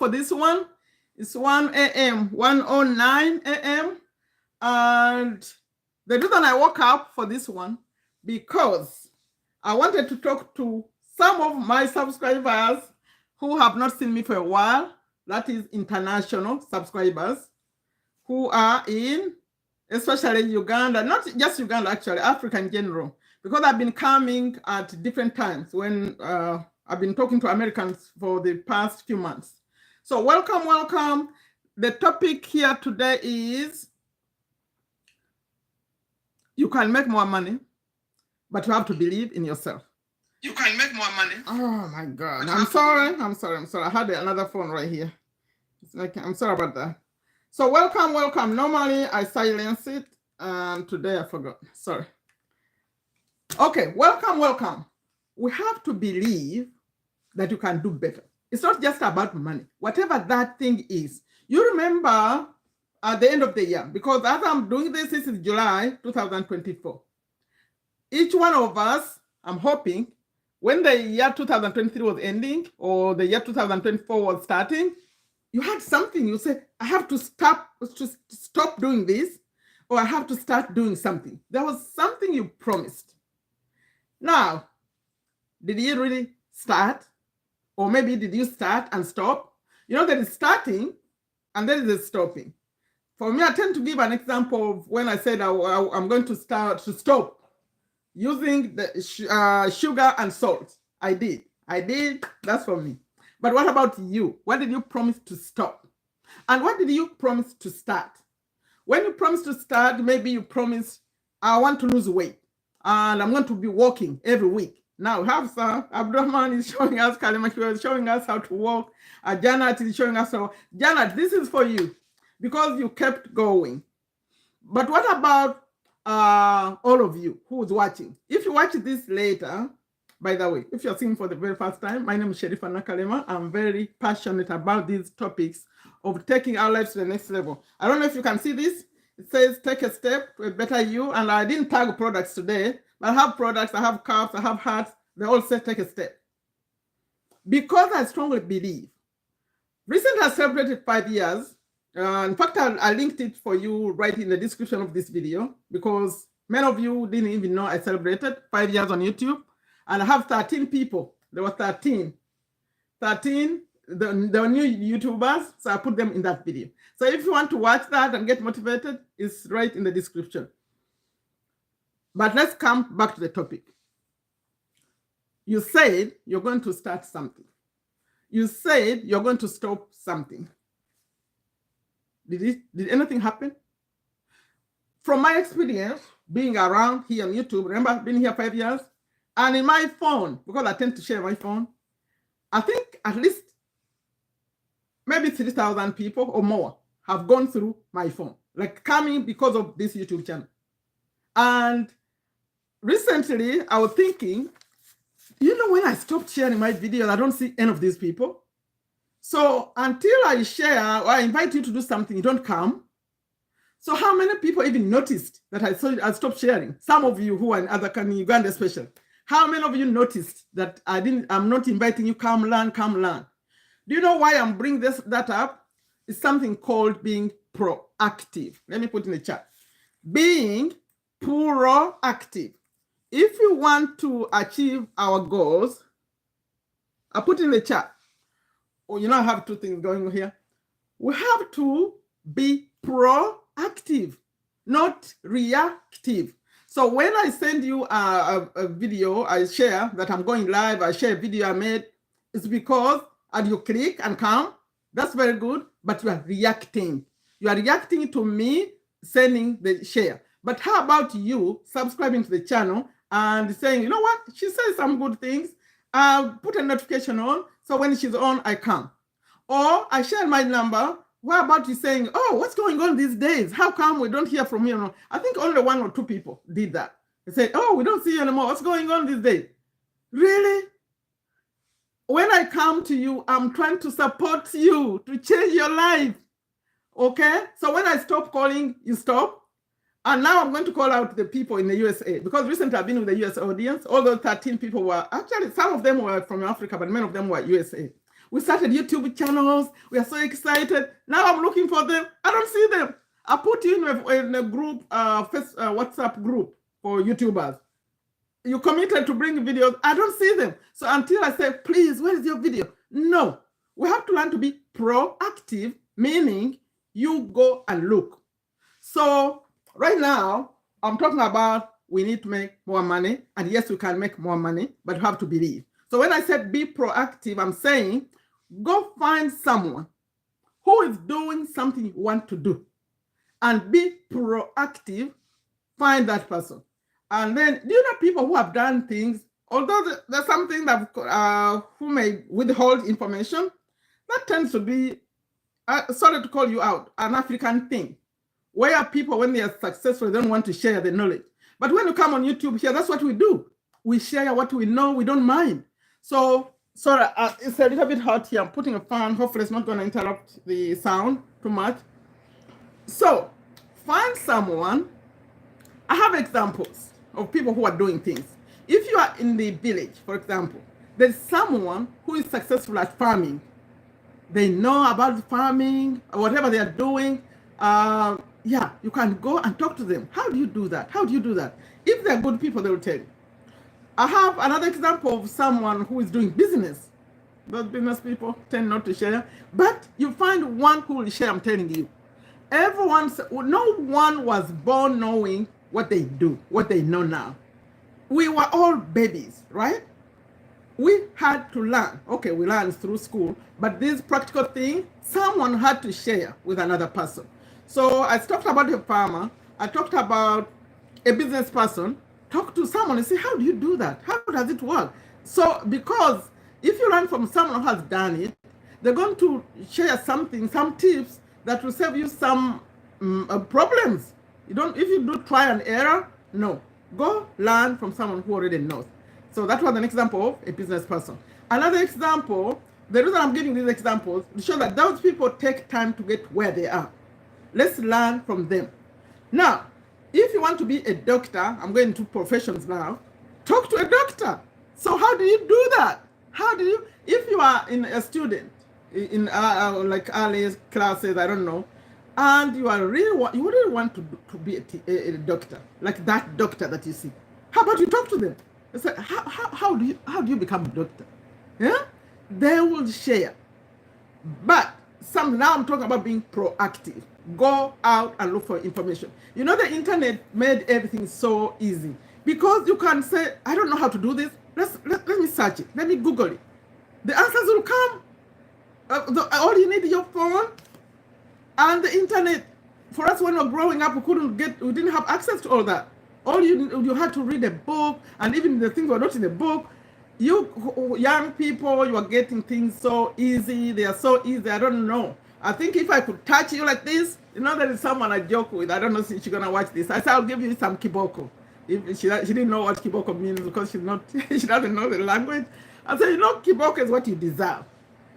for this one. It's 1 a.m., 1:09 a.m. And the reason I woke up for this one, because I wanted to talk to some of my subscribers who have not seen me for a while. That is international subscribers who are in, especially Uganda, not just Uganda, actually, Africa in general, because I've been coming at different times when I've been talking to Americans for the past few months. So welcome, welcome. The topic here today is you can make more money, but you have to believe in yourself. You can make more money. Oh my God. I'm sorry. I had another phone right here. It's like, I'm sorry about that. So welcome, welcome. Normally I silence it, and today I forgot. Sorry. Okay, welcome, welcome. We have to believe that you can do better. It's not just about money, whatever that thing is. You remember at the end of the year, because as I'm doing this is July 2024. Each one of us, I'm hoping, when the year 2023 was ending or the year 2024 was starting, you had something. You said, I have to stop doing this, or I have to start doing something. There was something you promised. Now, did you really start? Or maybe did you start and stop? You know, there is starting and there is stopping. For me, I tend to give an example of when I said I'm going to stop using the sugar and salt. I did. That's for me. But what about you? What did you promise to stop? And what did you promise to start? When you promise to start, maybe you promise, I want to lose weight and I'm going to be walking every week. Now, Hafsa, Abdurrahman is showing us, Kalema is showing us how to walk. Janet is showing us how. Janet, this is for you because you kept going. But what about all of you who's watching? If you watch this later, by the way, if you're seeing for the very first time, my name is Sherifa Nakalema. I'm very passionate about these topics of taking our lives to the next level. I don't know if you can see this. It says, take a step to a better you. And I didn't tag products today, but I have products, I have cups, I have hats. They all say, take a step. Because I strongly believe. Recently, I celebrated 5 years. In fact, I linked it for you right in the description of this video, because many of you didn't even know I celebrated 5 years on YouTube. And I have 13 people. There were 13. 13, the new YouTubers, so I put them in that video. So if you want to watch that and get motivated, it's right in the description. But let's come back to the topic. You said you're going to start something. You said you're going to stop something. Did anything happen? From my experience, being around here on YouTube, remember I've been here 5 years, and in my phone, because I tend to share my phone, I think at least maybe 3,000 people or more have gone through my phone, like coming because of this YouTube channel. And recently, I was thinking, you know, when I stopped sharing my videos, I don't see any of these people. So until I share or I invite you to do something, you don't come. So how many people even noticed that I stopped sharing? Some of you who are in other countries, Uganda especially. How many of you noticed that I'm not inviting you, come learn, come learn? Do you know why I'm bringing that up? It's something called being proactive. Let me put in the chat. Being proactive. If you want to achieve our goals, I put in the chat. Oh, you know, I have two things going on here. We have to be proactive, not reactive. So when I send you a video, I share that I'm going live, I share a video I made, it's because and you click and come, that's very good, but you are reacting. You are reacting to me sending the share. But how about you subscribing to the channel and saying, you know what, she says some good things, I'll put a notification on, so when she's on, I come. Or I share my number. What about you saying, oh, what's going on these days? How come we don't hear from you? I think only 1 or 2 people did that. They say, oh, we don't see you anymore. What's going on these days? Really? When I come to you, I'm trying to support you, to change your life. Okay? So when I stop calling, you stop. And now I'm going to call out the people in the USA, because recently I've been with the US audience. All those 13 people were, actually, some of them were from Africa, but many of them were USA. We started YouTube channels. We are so excited. Now I'm looking for them. I don't see them. I put you in a group, WhatsApp group for YouTubers. You committed to bring videos. I don't see them. So until I say, please, where is your video? No. We have to learn to be proactive, meaning you go and look. So right now, I'm talking about we need to make more money. And yes, we can make more money, but you have to believe. So when I said be proactive, I'm saying go find someone who is doing something you want to do and be proactive, find that person. And then, do you know people who have done things, although there's something that who may withhold information, that tends to be, sorry to call you out, an African thing, where people, when they are successful, they don't want to share the knowledge. But when you come on YouTube here, that's what we do. We share what we know, we don't mind. So, sorry, it's a little bit hot here. I'm putting a fan. Hopefully it's not going to interrupt the sound too much. So, find someone. I have examples of people who are doing things. If you are in the village, for example, there's someone who is successful at farming. They know about farming, or whatever they are doing. Yeah, you can go and talk to them. How do you do that? How do you do that? If they're good people, they will tell you. I have another example of someone who is doing business. Those business people tend not to share, but you find one who will share, I'm telling you. No one was born knowing what they do, what they know now. We were all babies, right? We had to learn. Okay, we learned through school, but this practical thing, someone had to share with another person. So I talked about a farmer. I talked about a business person. Talk to someone and say, how do you do that? How does it work? So because if you learn from someone who has done it, they're going to share something, some tips that will save you some problems. If you do try and error, no. Go learn from someone who already knows. So that was an example of a business person. Another example, the reason I'm giving these examples to show that those people take time to get where they are. Let's learn from them. Now, if you want to be a doctor, I'm going to professions now, talk to a doctor. So how do you do that? If you are a student in like early classes, I don't know, and you really want to be a doctor, like that doctor that you see. How about you talk to them? It's like, how do you become a doctor? Yeah, they will share. But now I'm talking about being proactive. Go out and look for information. You know, the internet made everything so easy because you can say, I don't know how to do this. Let me search it. Let me Google it. The answers will come. All you need is your phone and the internet. For us, when we were growing up, we didn't have access to all that. All you had to read a book, and even the things were not in the book. You young people, you are getting things so easy. They are so easy. I don't know. I think if I could touch you like this, you know, there is someone I joke with. I don't know if she's gonna watch this. I said I'll give you some kiboko. If she didn't know what kiboko means because she doesn't know the language. I said, you know, kiboko is what you deserve.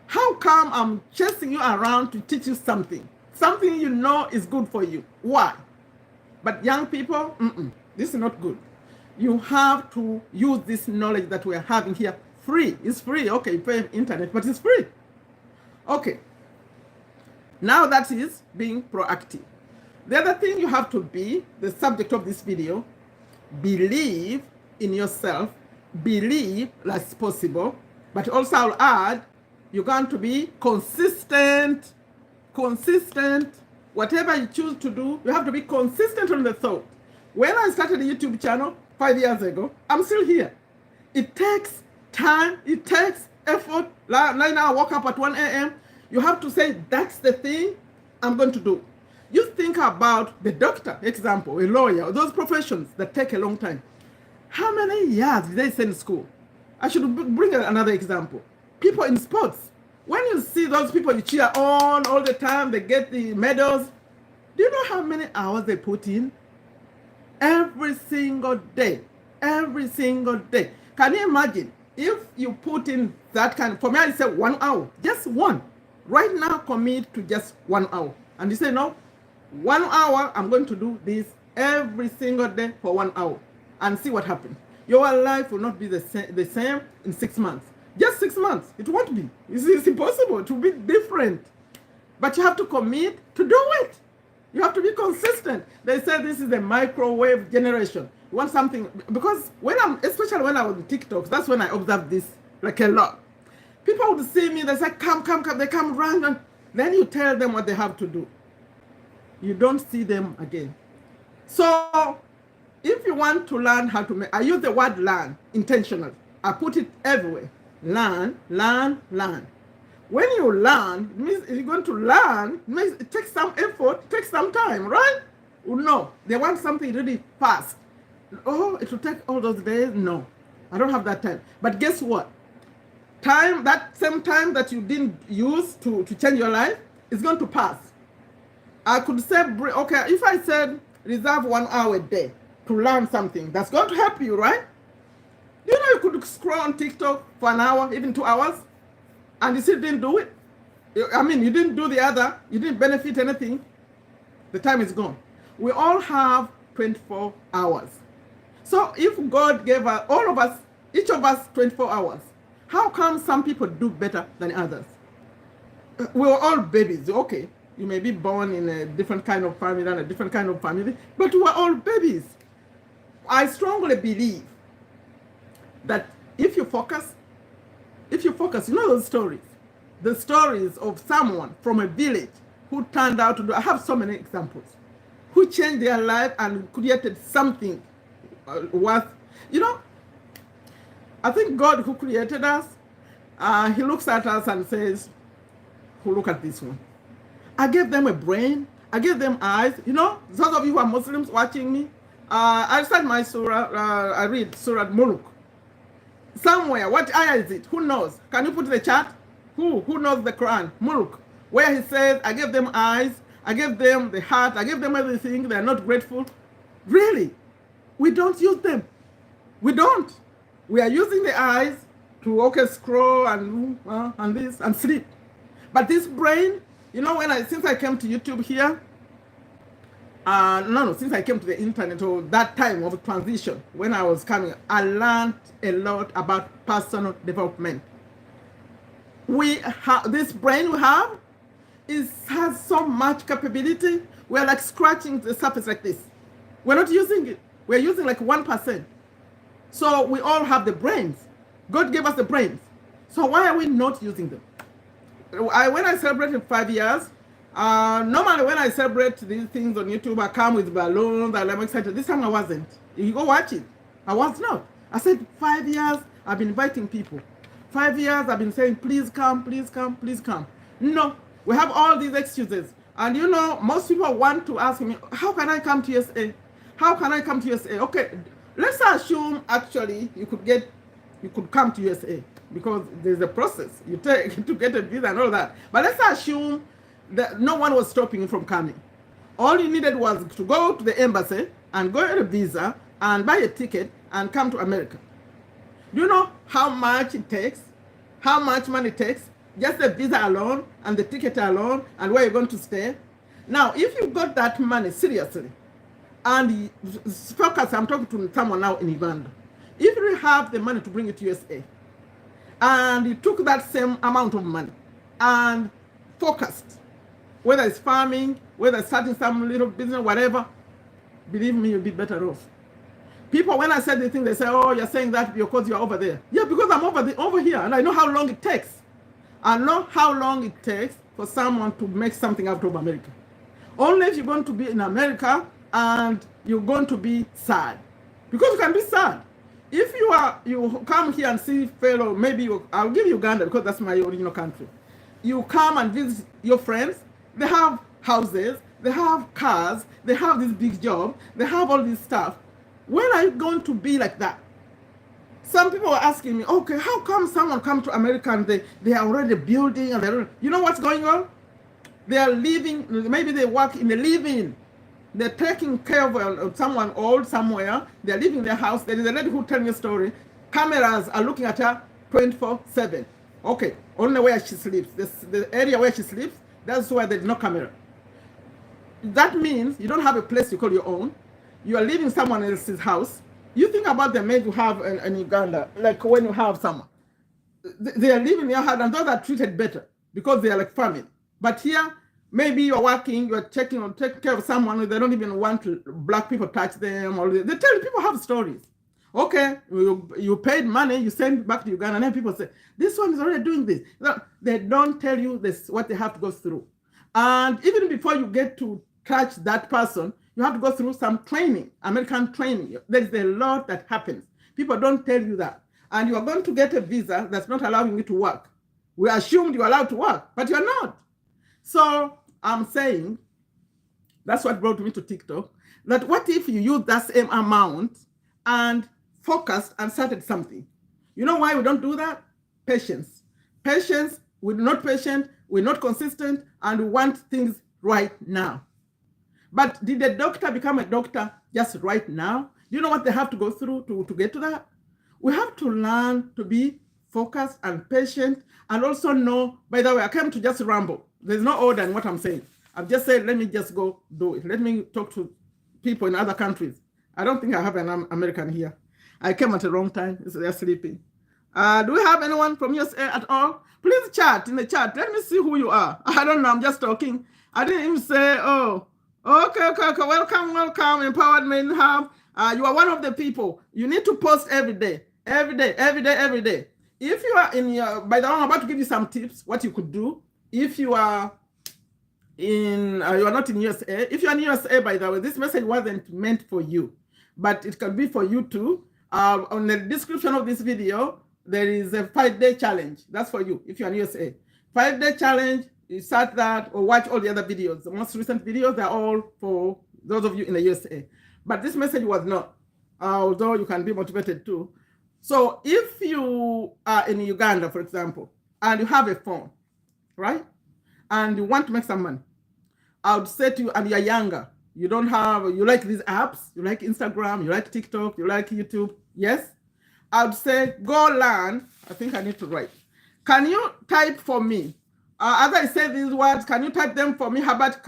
How come I'm chasing you around to teach you something you know is good for you? Why? But young people, this is not good. You have to use this knowledge that we're having here free. It's free. Okay, you pay internet, but it's free. Okay. Now that is being proactive. The other thing you have to be, the subject of this video, believe in yourself, believe that's possible, but also I'll add, you're going to be consistent. Whatever you choose to do, you have to be consistent on the thought. When I started a YouTube channel 5 years ago, I'm still here. It takes time, it takes effort. Right now I woke up at 1 a.m. You have to say, that's the thing I'm going to do. You think about the doctor, example, a lawyer, those professions that take a long time. How many years did they send school? I should bring another example. People in sports. When you see those people you cheer on all the time, they get the medals. Do you know how many hours they put in? Every single day. Every single day. Can you imagine if you put in that kind? For me, I say 1 hour. Just one. Right now, commit to just 1 hour. And you say, no, 1 hour, I'm going to do this every single day for 1 hour and see what happens. Your life will not be the same in 6 months. Just 6 months. It won't be. It's impossible. It will be different. But you have to commit to do it. You have to be consistent. They say this is the microwave generation. You want something, because especially when I was on TikTok, that's when I observed this like a lot. People would see me, they say, come, they come run, and then you tell them what they have to do. You don't see them again. So if you want to learn how to make, I use the word learn intentionally. I put it everywhere. Learn. When you learn, it means you're going to learn, it means it takes some effort, it takes some time, right? No, they want something really fast. Oh, it will take all those days? No, I don't have that time. But guess what? That same time that you didn't use to change your life is going to pass. I could say, okay, if I said reserve 1 hour a day to learn something, that's going to help you, right? You know, you could scroll on TikTok for an hour, even 2 hours, and you still didn't do it. I mean, you didn't do the other, you didn't benefit anything. The time is gone. We all have 24 hours. So if God gave us, all of us, each of us 24 hours, how come some people do better than others? We're all babies, okay. You may be born in a different kind of family than a different kind of family, but we're all babies. I strongly believe that if you focus, you know those stories, the stories of someone from a village who turned out to do, I have so many examples, who changed their life and created something worth, you know, I think God who created us, he looks at us and says, look at this one. I gave them a brain. I gave them eyes. You know, those of you who are Muslims watching me, I start my surah, I read Surah Muluk. Somewhere, what ayah is it? Who knows? Can you put in the chat? Who knows the Quran? Muluk. Where he says, I gave them eyes, I gave them the heart, I gave them everything. They are not grateful. Really? We don't use them. We don't. We are using the eyes to scroll and this and sleep. But this brain, you know, since I came to YouTube here, since I came to the internet, or that time of transition when I was coming, I learned a lot about personal development. This brain we have has so much capability. We're like scratching the surface like this. We're not using it. We're using like 1%. So we all have the brains. God gave us the brains. So why are we not using them? When I celebrated 5 years, normally when I celebrate these things on YouTube, I come with balloons and I'm excited. This time I wasn't. You go watch it. I was not. I said 5 years, I've been inviting people. 5 years, I've been saying, please come, please come, please come. No, we have all these excuses. And you know, most people want to ask me, how can I come to USA? How can I come to USA? Okay, let's assume actually you could come to USA because there's a process you take to get a visa and all that. But let's assume that no one was stopping you from coming. All you needed was to go to the embassy and go get a visa and buy a ticket and come to America. Do you know how much it takes? How much money it takes? Just the visa alone and the ticket alone and where you're going to stay. Now, if you got that money seriously, and focus, I'm talking to someone now in Uganda. If you have the money to bring it to USA, and you took that same amount of money and focused, whether it's farming, whether it's starting some little business, whatever, believe me, you'll be better off. People, when I said the thing, they say, oh, you're saying that because you're over there. Yeah, because I'm over here, and I know how long it takes. I know how long it takes for someone to make something out of America. Only if you're going to be in America and you're going to be sad. Because you can be sad. If you come here and see fellow, maybe I'll give you Uganda because that's my original country. You come and visit your friends, they have houses, they have cars, they have this big job, they have all this stuff. When are you going to be like that? Some people are asking me, okay, how come someone come to America and they are already building and you know what's going on? They are living, maybe they work in the living. They're taking care of someone old somewhere. They're leaving their house. There is a lady who tells me a story. Cameras are looking at her 24/7. Okay, only where she sleeps. The area where she sleeps, that's where there's no camera. That means you don't have a place you call your own. You are leaving someone else's house. You think about the maid you have in Uganda, like when you have someone. they are living their hard, and those are treated better because they are like family. But here, maybe you're working, you're taking care of someone, they don't even want black people touch them, or they tell people have stories. Okay, you paid money, you send back to Uganda, and then people say, this one is already doing this. No, they don't tell you this, what they have to go through. And even before you get to touch that person, you have to go through some training, American training. There's a lot that happens. People don't tell you that. And you are going to get a visa that's not allowing you to work. We assumed you're allowed to work, but you're not. So I'm saying, that's what brought me to TikTok, that what if you use that same amount and focused and started something? You know why we don't do that? Patience. Patience, we're not patient, we're not consistent, and we want things right now. But did a doctor become a doctor just right now? You know what they have to go through to get to that? We have to learn to be focused and patient, and also know, by the way, I came to just ramble. There's no order in what I'm saying. I've just said, let me just go do it. Let me talk to people in other countries. I don't think I have an American here. I came at the wrong time. They're sleeping. Do we have anyone from USA at all? Please chat in the chat. Let me see who you are. I don't know. I'm just talking. I didn't even say, oh, okay. Welcome. Empowerment Hub. You are one of the people. You need to post every day. Every day. If you are in your, by the way, I'm about to give you some tips, what you could do. If you are in, you are not in USA. If you are in USA, by the way, this message wasn't meant for you, but it can be for you too. On the description of this video, there is a 5-day challenge. That's for you, if you are in USA. 5-day challenge, you start that or watch all the other videos. The most recent videos, they're all for those of you in the USA. But this message was not, although you can be motivated too. So if you are in Uganda, for example, and you have a phone, right? And you want to make some money, I would say to you, and you're younger, you don't have, you like these apps, you like Instagram, you like TikTok, you like YouTube, yes? I would say go learn. I think I need to write. Can you type for me? As I say these words, can you type them for me? Herbert,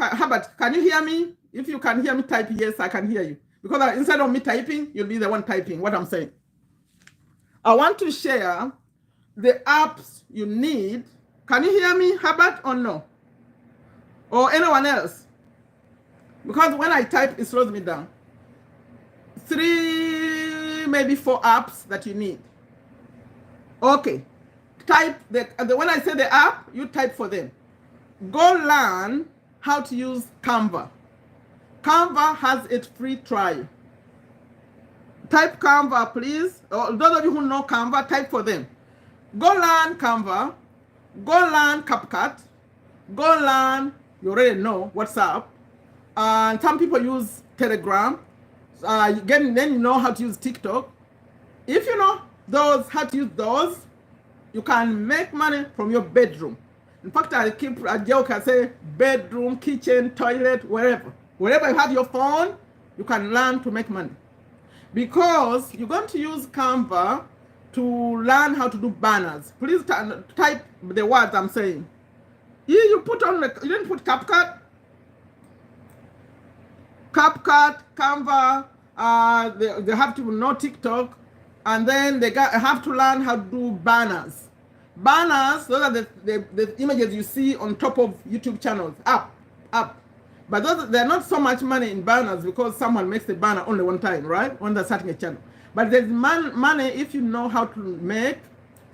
can you hear me? If you can hear me, type yes, I can hear you. Because instead of me typing, you'll be the one typing what I'm saying. I want to share the apps you need. Can you hear me, Herbert, or no? Or anyone else? Because when I type, it slows me down. 3, maybe 4 apps that you need. Okay. Type when I say the app, you type for them. Go learn how to use Canva. Canva has its free trial. Type Canva, please. Or those of you who know Canva, type for them. Go learn Canva. Go learn CapCut. Go learn, you already know, WhatsApp. And some people use Telegram. Then you know how to use TikTok. If you know those, how to use those, you can make money from your bedroom. In fact, I keep a joke, I say bedroom, kitchen, toilet, wherever. Wherever you have your phone, you can learn to make money. Because you're going to use Canva to learn how to do banners. Please type the words I'm saying. You put on, you didn't put CapCut? CapCut, Canva, they have to know TikTok, and then they have to learn how to do banners. Banners, those are the images you see on top of YouTube channels, up. But they're not so much money in banners because someone makes the banner only one time, right? When they're starting a channel. But there's money if you know how to make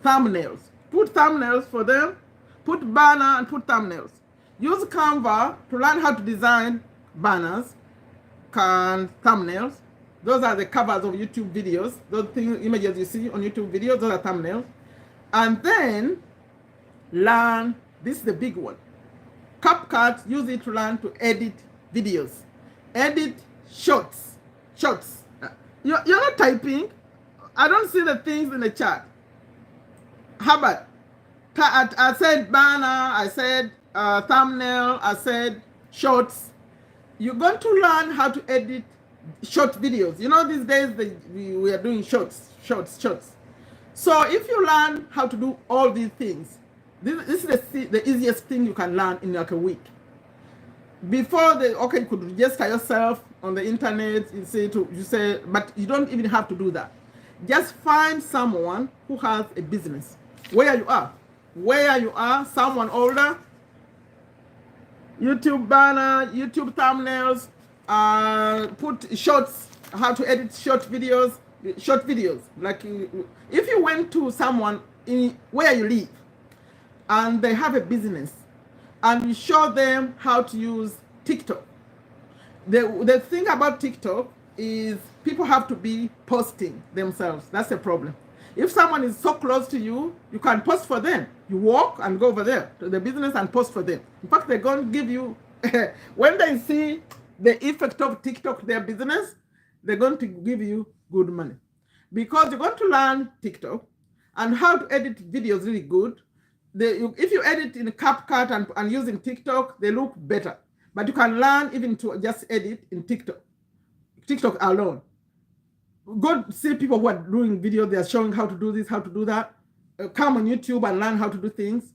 thumbnails. Put thumbnails for them, put banner and put thumbnails. Use Canva to learn how to design banners and thumbnails. Those are the covers of YouTube videos. Those images you see on YouTube videos, those are thumbnails. And then learn, this is the big one. CapCut, use it to learn to edit videos. Edit shorts. You're not typing. I don't see the things in the chat. How about, I said banner, I said thumbnail, I said shorts. You're going to learn how to edit short videos. You know, these days we are doing shorts. So if you learn how to do all these things, this is the easiest thing you can learn in like a week. Before you could register yourself on the internet, you say, but you don't even have to do that. Just find someone who has a business. where you are, someone older, YouTube banner, YouTube thumbnails, put shorts, how to edit short videos. Like if you went to someone in where you live and they have a business and you show them how to use TikTok. The thing about TikTok is people have to be posting themselves. That's the problem. If someone is so close to you, you can post for them. You walk and go over there to the business and post for them. In fact, they're going to give you, when they see the effect of TikTok, their business, they're going to give you good money. Because you're going to learn TikTok and how to edit videos really good. If you edit in CapCut and using TikTok, they look better. But you can learn even to just edit in TikTok alone. Go see people who are doing videos, they are showing how to do this, how to do that. Come on YouTube and learn how to do things.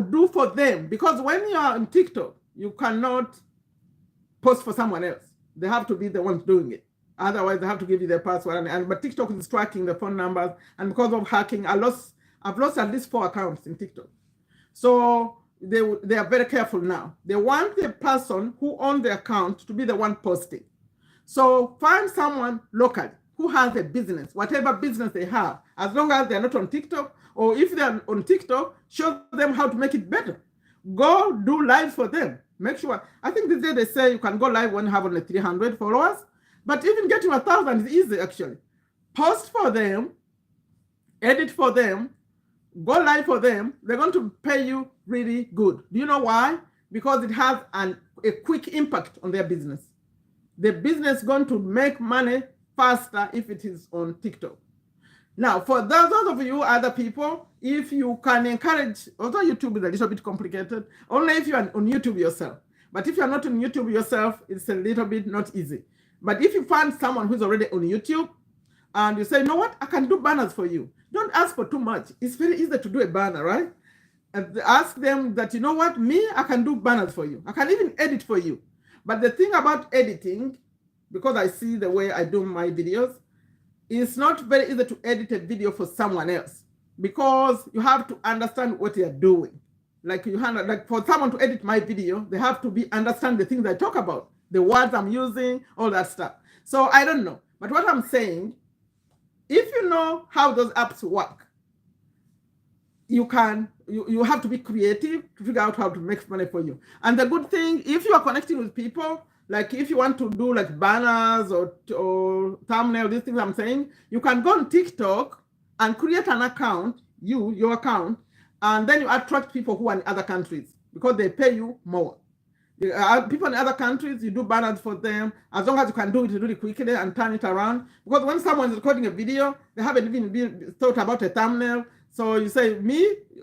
Do for them, because when you are on TikTok, you cannot post for someone else. They have to be the ones doing it. Otherwise, they have to give you their password. But TikTok is tracking the phone numbers, and because of hacking, I've lost at least 4 accounts in TikTok. So they are very careful now. They want the person who owns the account to be the one posting. So find someone local who has a business, whatever business they have, as long as they're not on TikTok, or if they're on TikTok, show them how to make it better. Go do live for them. Make sure. I think this day they say you can go live when you have only 300 followers, but even getting 1,000 is easy actually. Post for them, edit for them, go live for them. They're going to pay you really good. Do you know why? Because it has a quick impact on their business. The business is going to make money faster if it is on TikTok. Now, for those of you other people, if you can encourage, although YouTube is a little bit complicated, only if you are on YouTube yourself. But if you're not on YouTube yourself, it's a little bit not easy. But if you find someone who's already on YouTube and you say, you know what, I can do banners for you. Don't ask for too much. It's very easy to do a banner, right? And ask them that, you know what, I can do banners for you. I can even edit for you. But the thing about editing, because I see the way I do my videos, it's not very easy to edit a video for someone else, because you have to understand what you're doing. Like for someone to edit my video, they have to understand the things I talk about, the words I'm using, all that stuff. So I don't know. But what I'm saying, if you know how those apps work, you have to be creative to figure out how to make money for you. And the good thing, if you are connecting with people, like if you want to do like banners or thumbnail, these things I'm saying, you can go on TikTok and create an account, your account, and then you attract people who are in other countries because they pay you more. People in other countries, you do banners for them, as long as you can do it really quickly and turn it around. Because when someone is recording a video, they haven't even thought about a thumbnail. So you say,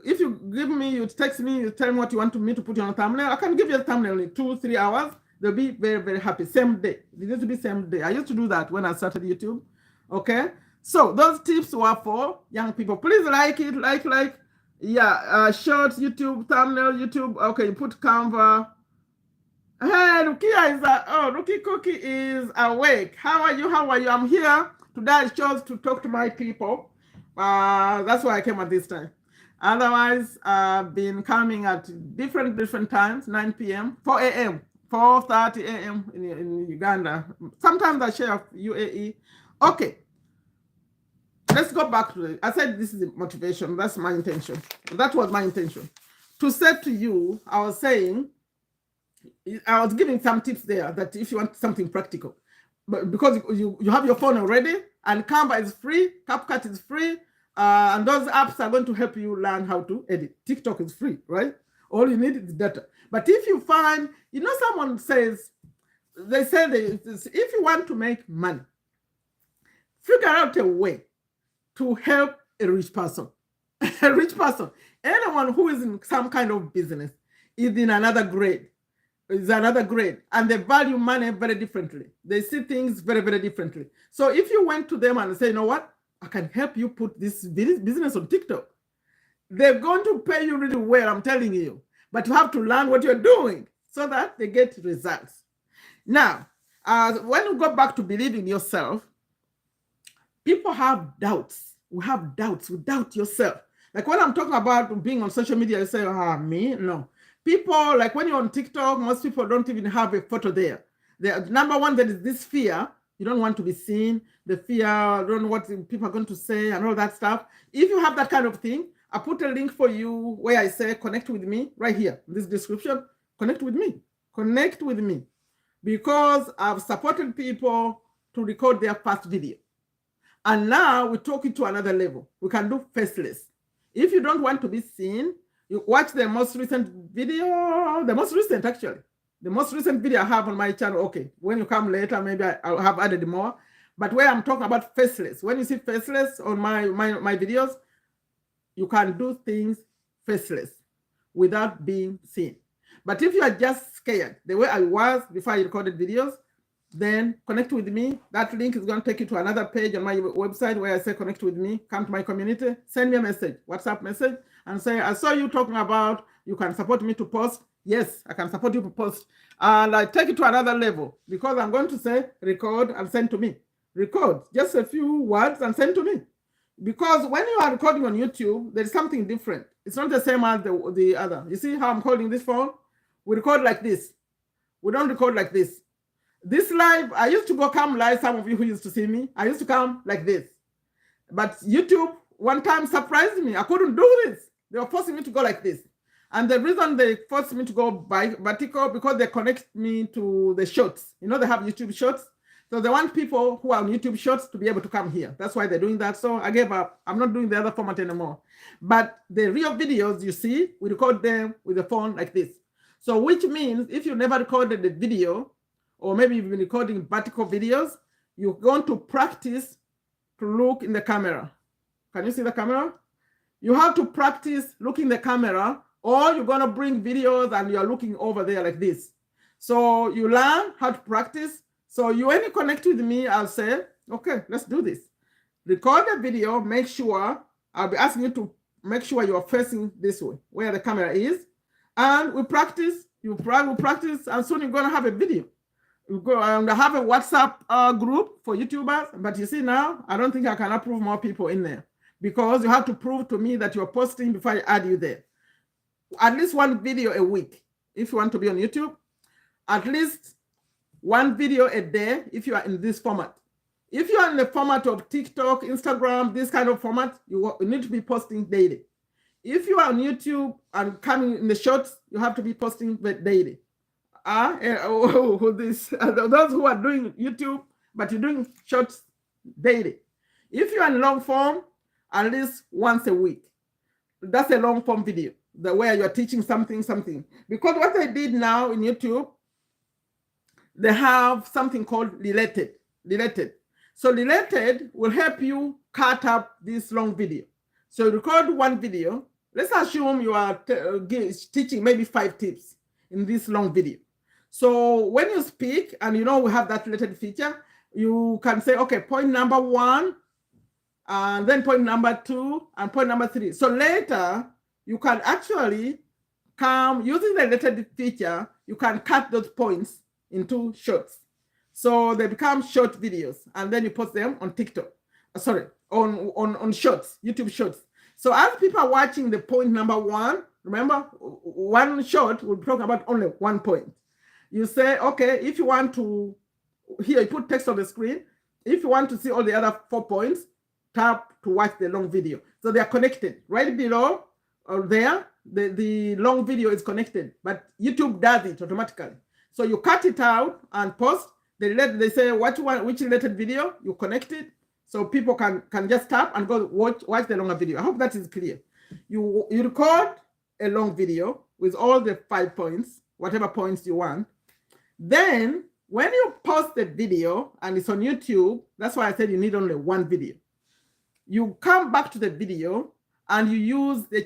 if you text me, you tell me what you want me to put on a thumbnail, I can give you a thumbnail in 2-3 hours. They'll be very, very happy. Same day. It needs to be same day. I used to do that when I started YouTube. Okay? So those tips were for young people. Please like it. Like. Yeah, short YouTube, thumbnail, YouTube. Okay, you put Canva. Hey, Rukia Ruki Cookie is awake. How are you? I'm here. Today I chose to talk to my people. That's why I came at this time. Otherwise, I've been coming at different times, 9 p.m., 4 a.m., 4:30 a.m. in Uganda. Sometimes I share UAE. Okay. Let's go back to it. I said this is the motivation. That's my intention. That was my intention. To say to you, I was giving some tips there that if you want something practical, but because you have your phone already, and Canva is free, CapCut is free, and those apps are going to help you learn how to edit. TikTok is free, right? All you need is data. But if you find, someone says, if you want to make money, figure out a way to help a rich person. A rich person, anyone who is in some kind of business is in another grade. And they value money very differently. They see things very, very differently. So if you went to them and say, you know what, I can help you put this business on TikTok, they're going to pay you really well, I'm telling you. But you have to learn what you're doing so that they get results. Now, when you go back to believing yourself, people have doubts We have doubts. We doubt yourself. Like when I'm talking about being on social media, you say, me? No. People, like when you're on TikTok, most people don't even have a photo there. Number one, there is this fear. You don't want to be seen. The fear, I don't know what people are going to say and all that stuff. If you have that kind of thing, I put a link for you where I say, connect with me right here in this description. Connect with me. Connect with me. Because I've supported people to record their first video. And now we're talking to another level. We can do faceless. If you don't want to be seen, you watch the most recent video, the most recent video I have on my channel. Okay, when you come later, maybe I'll have added more. But where I'm talking about faceless, when you see faceless on my videos, you can do things faceless without being seen. But if you are just scared, the way I was before I recorded videos, then connect with me. That link is going to take you to another page on my website where I say connect with me, come to my community, send me a message, WhatsApp message, and say, I saw you talking about you can support me to post. Yes, I can support you to post. And I take it to another level because I'm going to say record and send to me. Record just a few words and send to me. Because when you are recording on YouTube, there's something different. It's not the same as the other. You see how I'm holding this phone? We record like this. We don't record like this. This live, I used to come live, some of you who used to see me, I used to come like this. But YouTube one time surprised me. I couldn't do this. They were forcing me to go like this. And the reason they forced me to go vertical, because they connect me to the shorts. You know, they have YouTube shorts. So they want people who are on YouTube shorts to be able to come here. That's why they're doing that. So I gave up. I'm not doing the other format anymore. But the real videos you see, we record them with the phone like this. So which means if you never recorded the video, or maybe you've been recording vertical videos, you're going to practice to look in the camera. Can you see the camera? You have to practice looking in the camera, or you're going to bring videos and you're looking over there like this. So you learn how to practice. So when you connect with me, I'll say, okay, let's do this. Record the video, make sure, I'll be asking you to make sure you're facing this way, where the camera is. And we practice, we practice, and soon you're going to have a video. You go and have a WhatsApp group for YouTubers, but you see now, I don't think I can approve more people in there because you have to prove to me that you're posting before I add you there. At least one video a week if you want to be on YouTube. At least one video a day if you are in this format. If you are in the format of TikTok, Instagram, this kind of format, you need to be posting daily. If you are on YouTube and coming in the shorts, you have to be posting daily. Those who are doing YouTube, but you're doing shorts daily. If you're in long form, at least once a week. That's a long form video, the way you're teaching something. Because what they did now in YouTube, they have something called related. So related will help you cut up this long video. So you record one video. Let's assume you are teaching maybe 5 tips in this long video. So when you speak, and you know we have that related feature, you can say, okay, point number 1, and then point number 2, and point number 3. So later, you can actually come, using the related feature, you can cut those points into shorts. So they become short videos, and then you post them on TikTok. On shorts, YouTube shorts. So as people are watching the point number 1, remember, one short will talk about only 1 point. You say, okay, if you want to, here you put text on the screen. If you want to see all the other 4 points, tap to watch the long video. So they are connected. Right below or there, the long video is connected, but YouTube does it automatically. So you cut it out and post. They say which related video you connected, so people can just tap and go watch the longer video. I hope that is clear. You record a long video with all the 5 points, whatever points you want. Then when you post the video and it's on YouTube, that's why I said you need only 1 video. You come back to the video and you use the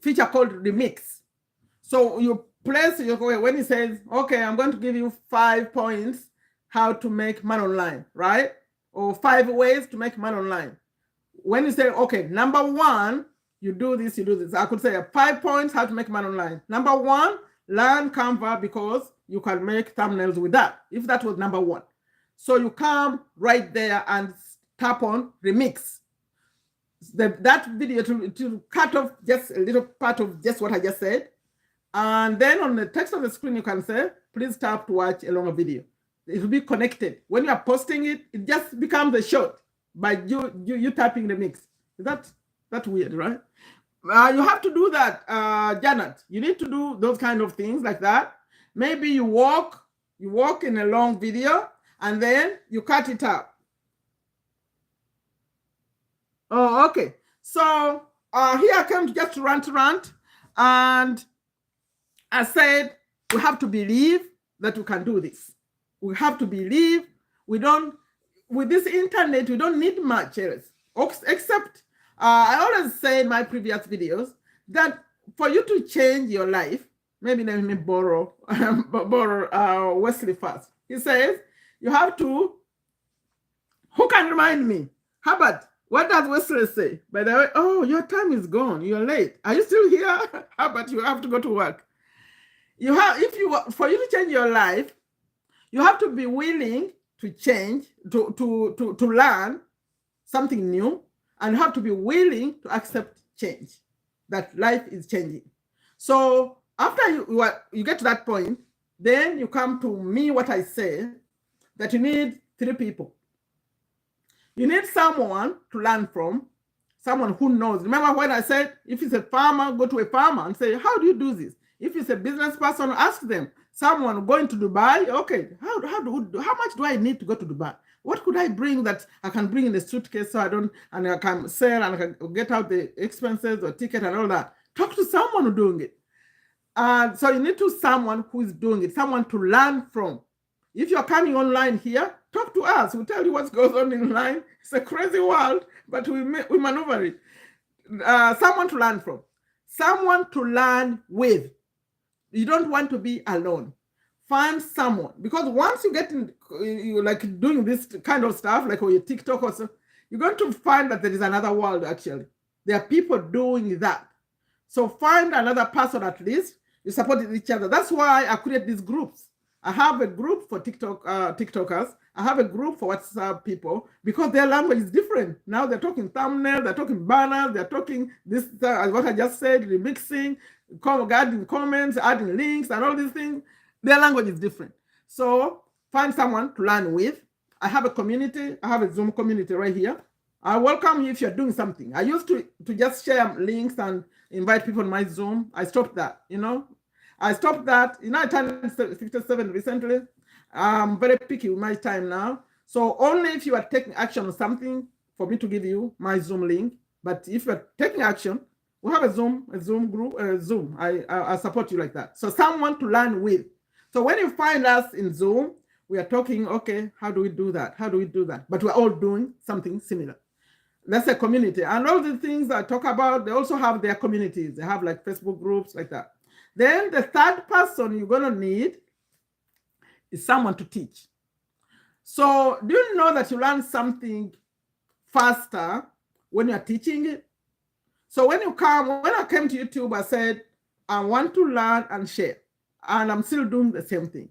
feature called remix. So you place when it says, okay, I'm going to give you 5 points how to make money online, right? Or 5 ways to make money online. When you say, okay, number 1, you do this. I could say 5 points how to make money online. Number 1, learn Canva because you can make thumbnails with that. If that was number 1. So you come right there and tap on remix. That video to cut off just a little part of just what I just said. And then on the text on the screen, you can say, please tap to watch a longer video. It will be connected. When you are posting it, it just becomes a short by you tapping the mix. That's weird, right? You have to do that, Janet. You need to do those kind of things like that. Maybe you walk in a long video and then you cut it up. Oh, okay. So here I came to just rant, and I said we have to believe that we can do this. We have to believe. With this internet, we don't need much else, except I always say in my previous videos that for you to change your life, maybe let me borrow Wesley first. He says you have to. Who can remind me? Herbert, what does Wesley say? By the way, oh, your time is gone. You're late. Are you still here? Herbert, you have to go to work. For you to change your life, you have to be willing to change, to learn something new, and you have to be willing to accept change, that life is changing. So after you get to that point, then you come to me, what I say, that you need 3 people. You need someone to learn from, someone who knows. Remember when I said, if it's a farmer, go to a farmer and say, how do you do this? If it's a business person, ask them. Someone going to Dubai, okay, how much do I need to go to Dubai? What could I bring that I can bring in the suitcase so I can sell and I can get out the expenses or ticket and all that? Talk to someone who's doing it. So you need to someone who is doing it, someone to learn from. If you're coming online here, talk to us. We'll tell you what goes on in line. It's a crazy world, but we maneuver it. Someone to learn from, someone to learn with. You don't want to be alone. Find someone, because once you get in, you like doing this kind of stuff, like on your TikTok or so, you're going to find that there is another world. Actually, there are people doing that. So find another person at least. You support each other. That's why I create these groups. I have a group for TikTokers. I have a group for WhatsApp people, because their language is different. Now they're talking thumbnail, they're talking banners, they're talking this, what I just said, remixing, adding comments, adding links, and all these things. Their language is different. So find someone to learn with. I have a community. I have a Zoom community right here. I welcome you if you're doing something. I used to just share links and invite people on my Zoom. I stopped that, I stopped that. I turned 57 recently. I'm very picky with my time now. So only if you are taking action on something for me to give you my Zoom link. But if you're taking action, we have a Zoom group, Zoom. I support you like that. So someone to learn with. So when you find us in Zoom, we are talking, okay, how do we do that? How do we do that? But we're all doing something similar. That's a community. And all the things I talk about, they also have their communities. They have like Facebook groups like that. Then the third person you're going to need is someone to teach. So do you know that you learn something faster when you're teaching it? So when I came to YouTube, I said, I want to learn and share. And I'm still doing the same thing.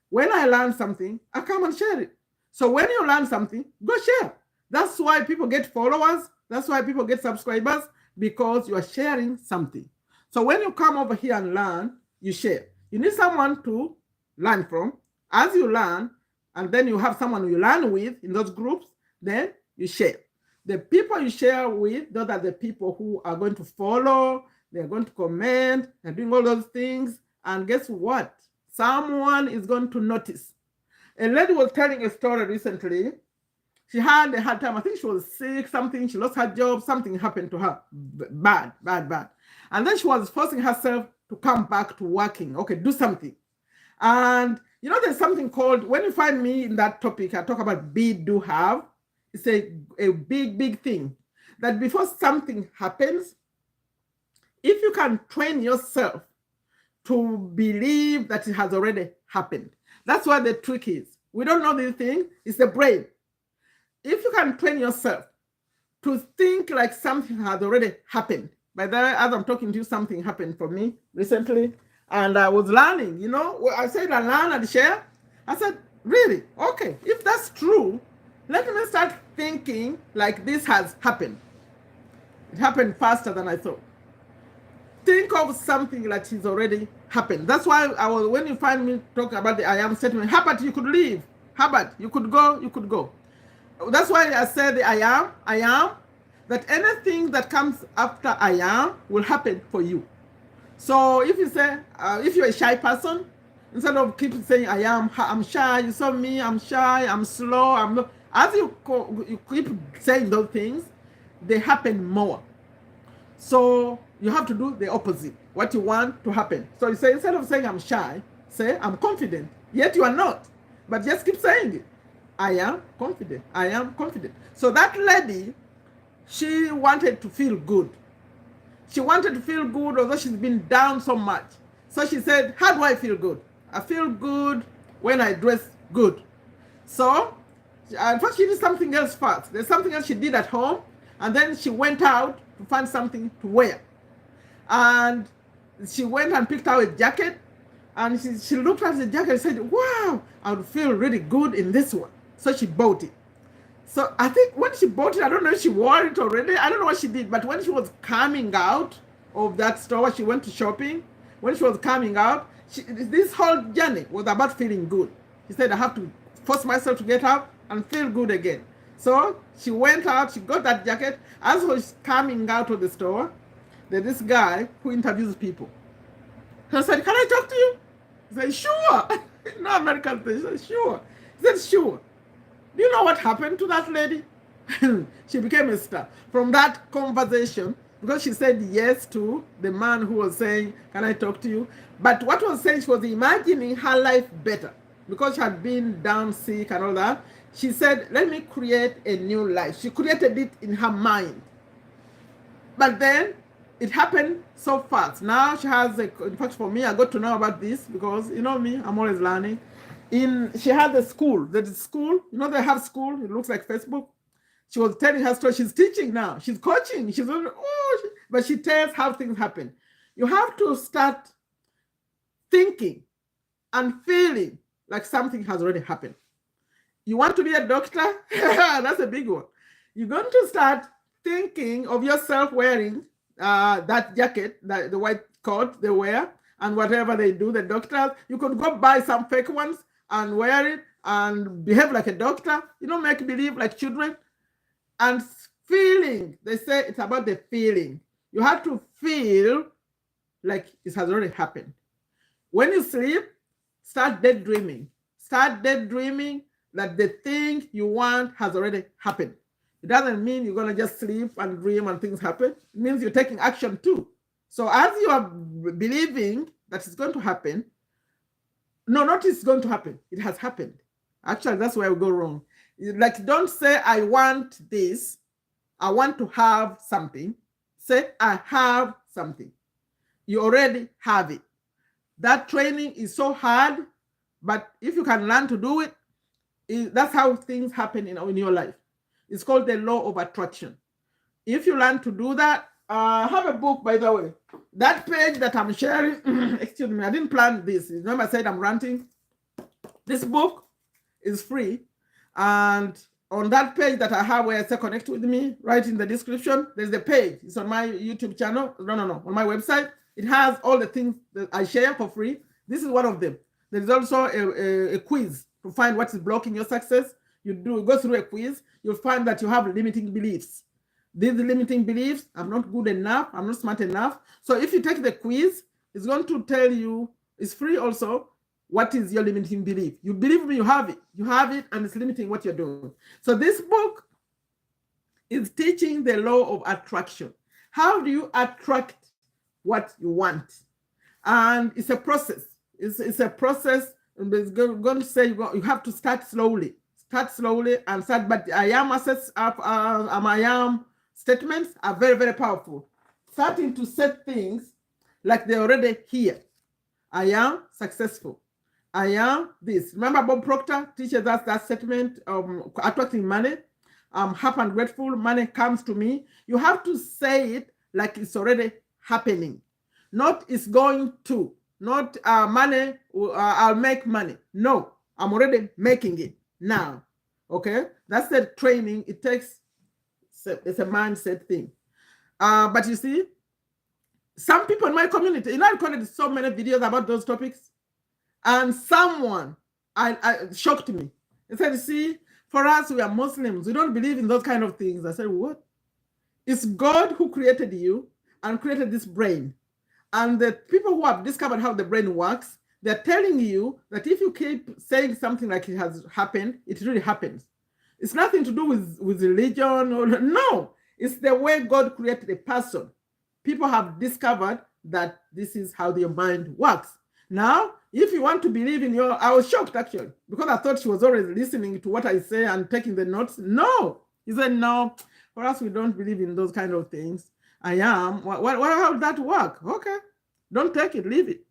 When I learn something, I come and share it. So when you learn something, go share. That's why people get followers. That's why people get subscribers, because you are sharing something. So when you come over here and learn, you share. You need someone to learn from. As you learn, and then you have someone you learn with in those groups, then you share. The people you share with, those are the people who are going to follow, they're going to comment, they're doing all those things. And guess what? Someone is going to notice. A lady was telling a story recently. She had a hard time. I think she was sick, something. She lost her job. Something happened to her. Bad. And then she was forcing herself to come back to working. Okay, do something. And there's something called, when you find me in that topic, I talk about be, do, have. It's a big thing. That before something happens, if you can train yourself to believe that it has already happened. That's what the trick is. We don't know this thing. It's the brain. If you can train yourself to think like something has already happened. By the way, as I'm talking to you, something happened for me recently. And I was learning, I said I learn and share. I said, Really? Okay. If that's true, let me start thinking like this has happened. It happened faster than I thought. Think of something that is already happened. That's why when you find me talking about the I am statement, how about you could leave? How about you could go, you could go. That's why I said the I am, that anything that comes after I am will happen for you. So if you say, if you're a shy person, instead of keep saying I'm shy, you saw me, I'm shy, I'm slow, I'm not, as you keep saying those things, they happen more. So you have to do the opposite, what you want to happen. So you say, instead of saying I'm shy, say I'm confident. Yet you are not, but just keep saying it. I am confident. I am confident. So that lady, she wanted to feel good. She wanted to feel good, although she's been down so much. So she said, how do I feel good? I feel good when I dress good. So, first she did something else first. There's something else she did at home, and then she went out to find something to wear. And she went and picked out a jacket, and she looked at the jacket and said, wow, I would feel really good in this one. So she bought it. So I think when she bought it, I don't know if she wore it already. I don't know what she did. But when she was coming out of that store, she went to shopping. When she was coming out, this whole journey was about feeling good. She said, I have to force myself to get up and feel good again. So she went out, she got that jacket. As she was coming out of the store, there's this guy who interviews people. So I said, can I talk to you? He said, sure. No American thing. He said, sure. He said, sure. Do you know what happened to that lady? She became a star. From that conversation, because she said yes to the man who was saying, can I talk to you? But what was saying, she was imagining her life better. Because she had been down sick and all that. She said, let me create a new life. She created it in her mind. But then it happened so fast. Now she has, in fact for me, I got to know about this because, you know me, I'm always learning. She had the school. There is school. You know they have school. It looks like Facebook. She was telling her story. She's teaching now. She's coaching. But she tells how things happen. You have to start thinking and feeling like something has already happened. You want to be a doctor? That's a big one. You're going to start thinking of yourself wearing that jacket, the white coat they wear, and whatever they do, the doctors. You could go buy some fake ones and wear it and behave like a doctor, make believe like children. And feeling, they say it's about the feeling. You have to feel like it has already happened. When you sleep, start daydreaming. Start daydreaming that the thing you want has already happened. It doesn't mean you're going to just sleep and dream and things happen. It means you're taking action too. So as you are believing that it's going to happen, no, not it's going to happen. It has happened. Actually, that's where we go wrong. Like, don't say, I want this. I want to have something. Say, I have something. You already have it. That training is so hard, but if you can learn to do it, that's how things happen in your life. It's called the law of attraction. If you learn to do that, I have a book, by the way. That page that I'm sharing, excuse me, I didn't plan this. Remember I said I'm ranting? This book is free. And on that page that I have where I say connect with me, right in the description, there's the page. It's on my YouTube channel. No, on my website. It has all the things that I share for free. This is one of them. There's also a quiz to find what is blocking your success. You go through a quiz, you'll find that you have limiting beliefs. These limiting beliefs, I'm not good enough, I'm not smart enough. So if you take the quiz, it's going to tell you, it's free also, what is your limiting belief. You believe me, you have it, and it's limiting what you're doing. So this book is teaching the law of attraction. How do you attract what you want? And it's a process. It's a process. And it's going to say you have to start slowly. Start slowly and start. But I am statements are very, very powerful. Starting to set things like they're already here. I am successful. I am this. Remember Bob Proctor teaches us that statement, attracting money. I'm happy and grateful. Money comes to me. You have to say it like it's already happening. Not it's going to. Not money, I'll make money. No, I'm already making it now. Okay, that's the training. It takes, it's a mindset thing. But you see, some people in my community, I recorded so many videos about those topics, and someone I shocked me. He said, see, for us, we are Muslims. We don't believe in those kind of things. I said, what? It's God who created you and created this brain. And the people who have discovered how the brain works, they're telling you that if you keep saying something like it has happened, it really happens. It's nothing to do with religion. Or no, it's the way God created a person. People have discovered that this is how their mind works. Now, if you want to believe in I was shocked actually, because I thought she was always listening to what I say and taking the notes. No, he said, no, for us, we don't believe in those kind of things. I am. How would that work? Okay, don't take it, leave it.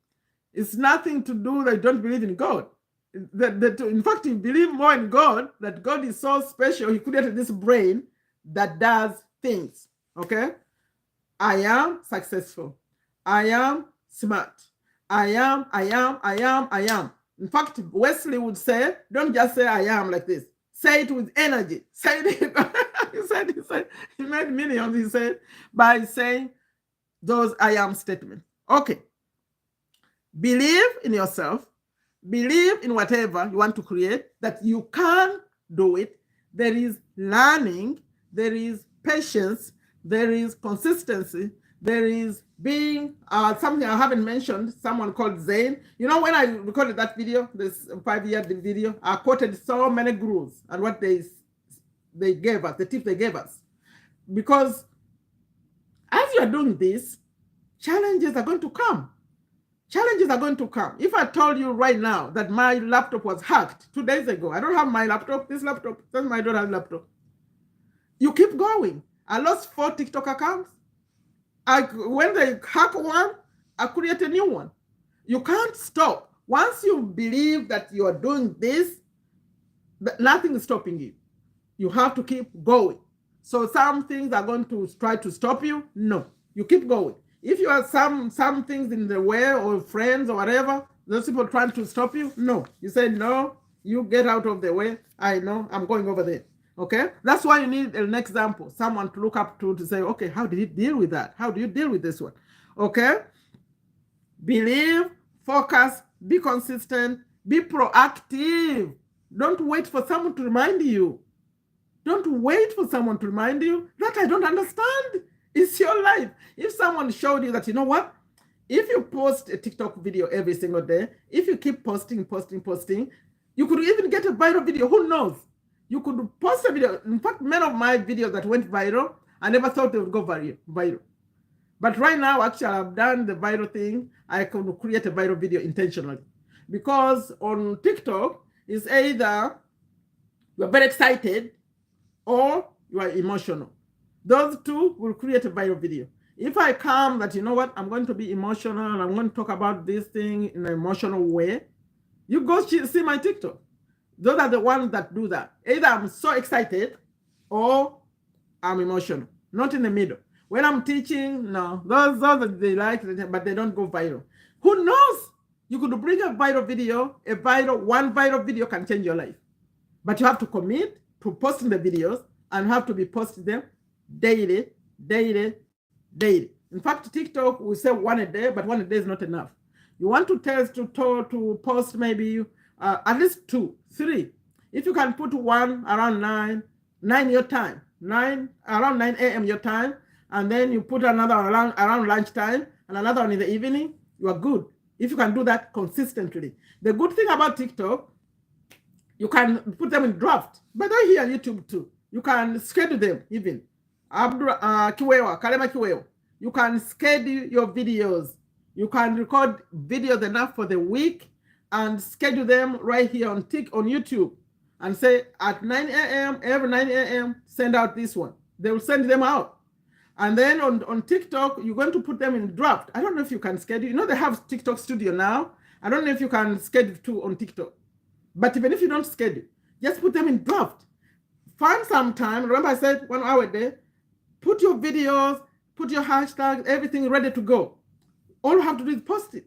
It's nothing to do that you don't believe in God. In fact, you believe more in God, that God is so special. He created this brain that does things. Okay? I am successful. I am smart. I am. In fact, Wesley would say, don't just say I am like this. Say it with energy. Say it. He made millions, he said, by saying those I am statements. Okay. Believe in yourself. Believe in whatever you want to create, that you can do it. There is learning. There is patience. There is consistency. There is being something I haven't mentioned, someone called Zayn. You know, when I recorded that video, this 5-year video, I quoted so many gurus and what they gave us, the tips they gave us. Because as you are doing this, challenges are going to come. Challenges are going to come. If I told you right now that my laptop was hacked 2 days ago, I don't have my laptop, this laptop, that's my daughter's laptop. You keep going. I lost 4 TikTok accounts. When they hack one, I create a new one. You can't stop. Once you believe that you are doing this, nothing is stopping you. You have to keep going. So some things are going to try to stop you. No, you keep going. If you have some things in the way, or friends or whatever, those people trying to stop you, no. You say, no, you get out of the way. I know, I'm going over there. Okay? That's why you need an example, someone to look up to say, okay, how did he deal with that? How do you deal with this one? Okay? Believe, focus, be consistent, be proactive. Don't wait for someone to remind you. Don't wait for someone to remind you. That I don't understand. It's your life. If someone showed you that, you know what? If you post a TikTok video every single day, if you keep posting, you could even get a viral video. Who knows? You could post a video. In fact, many of my videos that went viral, I never thought they would go viral. But right now, actually, I've done the viral thing. I can create a viral video intentionally. Because on TikTok, it's either you're very excited or you are emotional. Those two will create a viral video. If I come that, you know what, I'm going to be emotional and I'm going to talk about this thing in an emotional way, you go see my TikTok. Those are the ones that do that. Either I'm so excited or I'm emotional, not in the middle. When I'm teaching, no, those they like, but they don't go viral. Who knows? You could bring a viral video, one viral video can change your life. But you have to commit to posting the videos and have to be posting them daily. In fact, TikTok will say one a day, but one a day is not enough. You want to test to post maybe at least 2, 3. If you can put one around 9 your time, around 9 a.m. your time, and then you put another around lunchtime and another one in the evening, you are good. If you can do that consistently. The good thing about TikTok, you can put them in draft, but they're here on YouTube too. You can schedule them even. Kalema Kiwewa. You can schedule your videos. You can record videos enough for the week and schedule them right here on YouTube and say at 9 a.m., every 9 a.m., send out this one. They will send them out. And then on TikTok, you're going to put them in draft. I don't know if you can schedule. You know, they have TikTok Studio now. I don't know if you can schedule too on TikTok. But even if you don't schedule, just put them in draft. Find some time. Remember I said 1 hour a day. Put your videos, put your hashtags, everything ready to go. All you have to do is post it.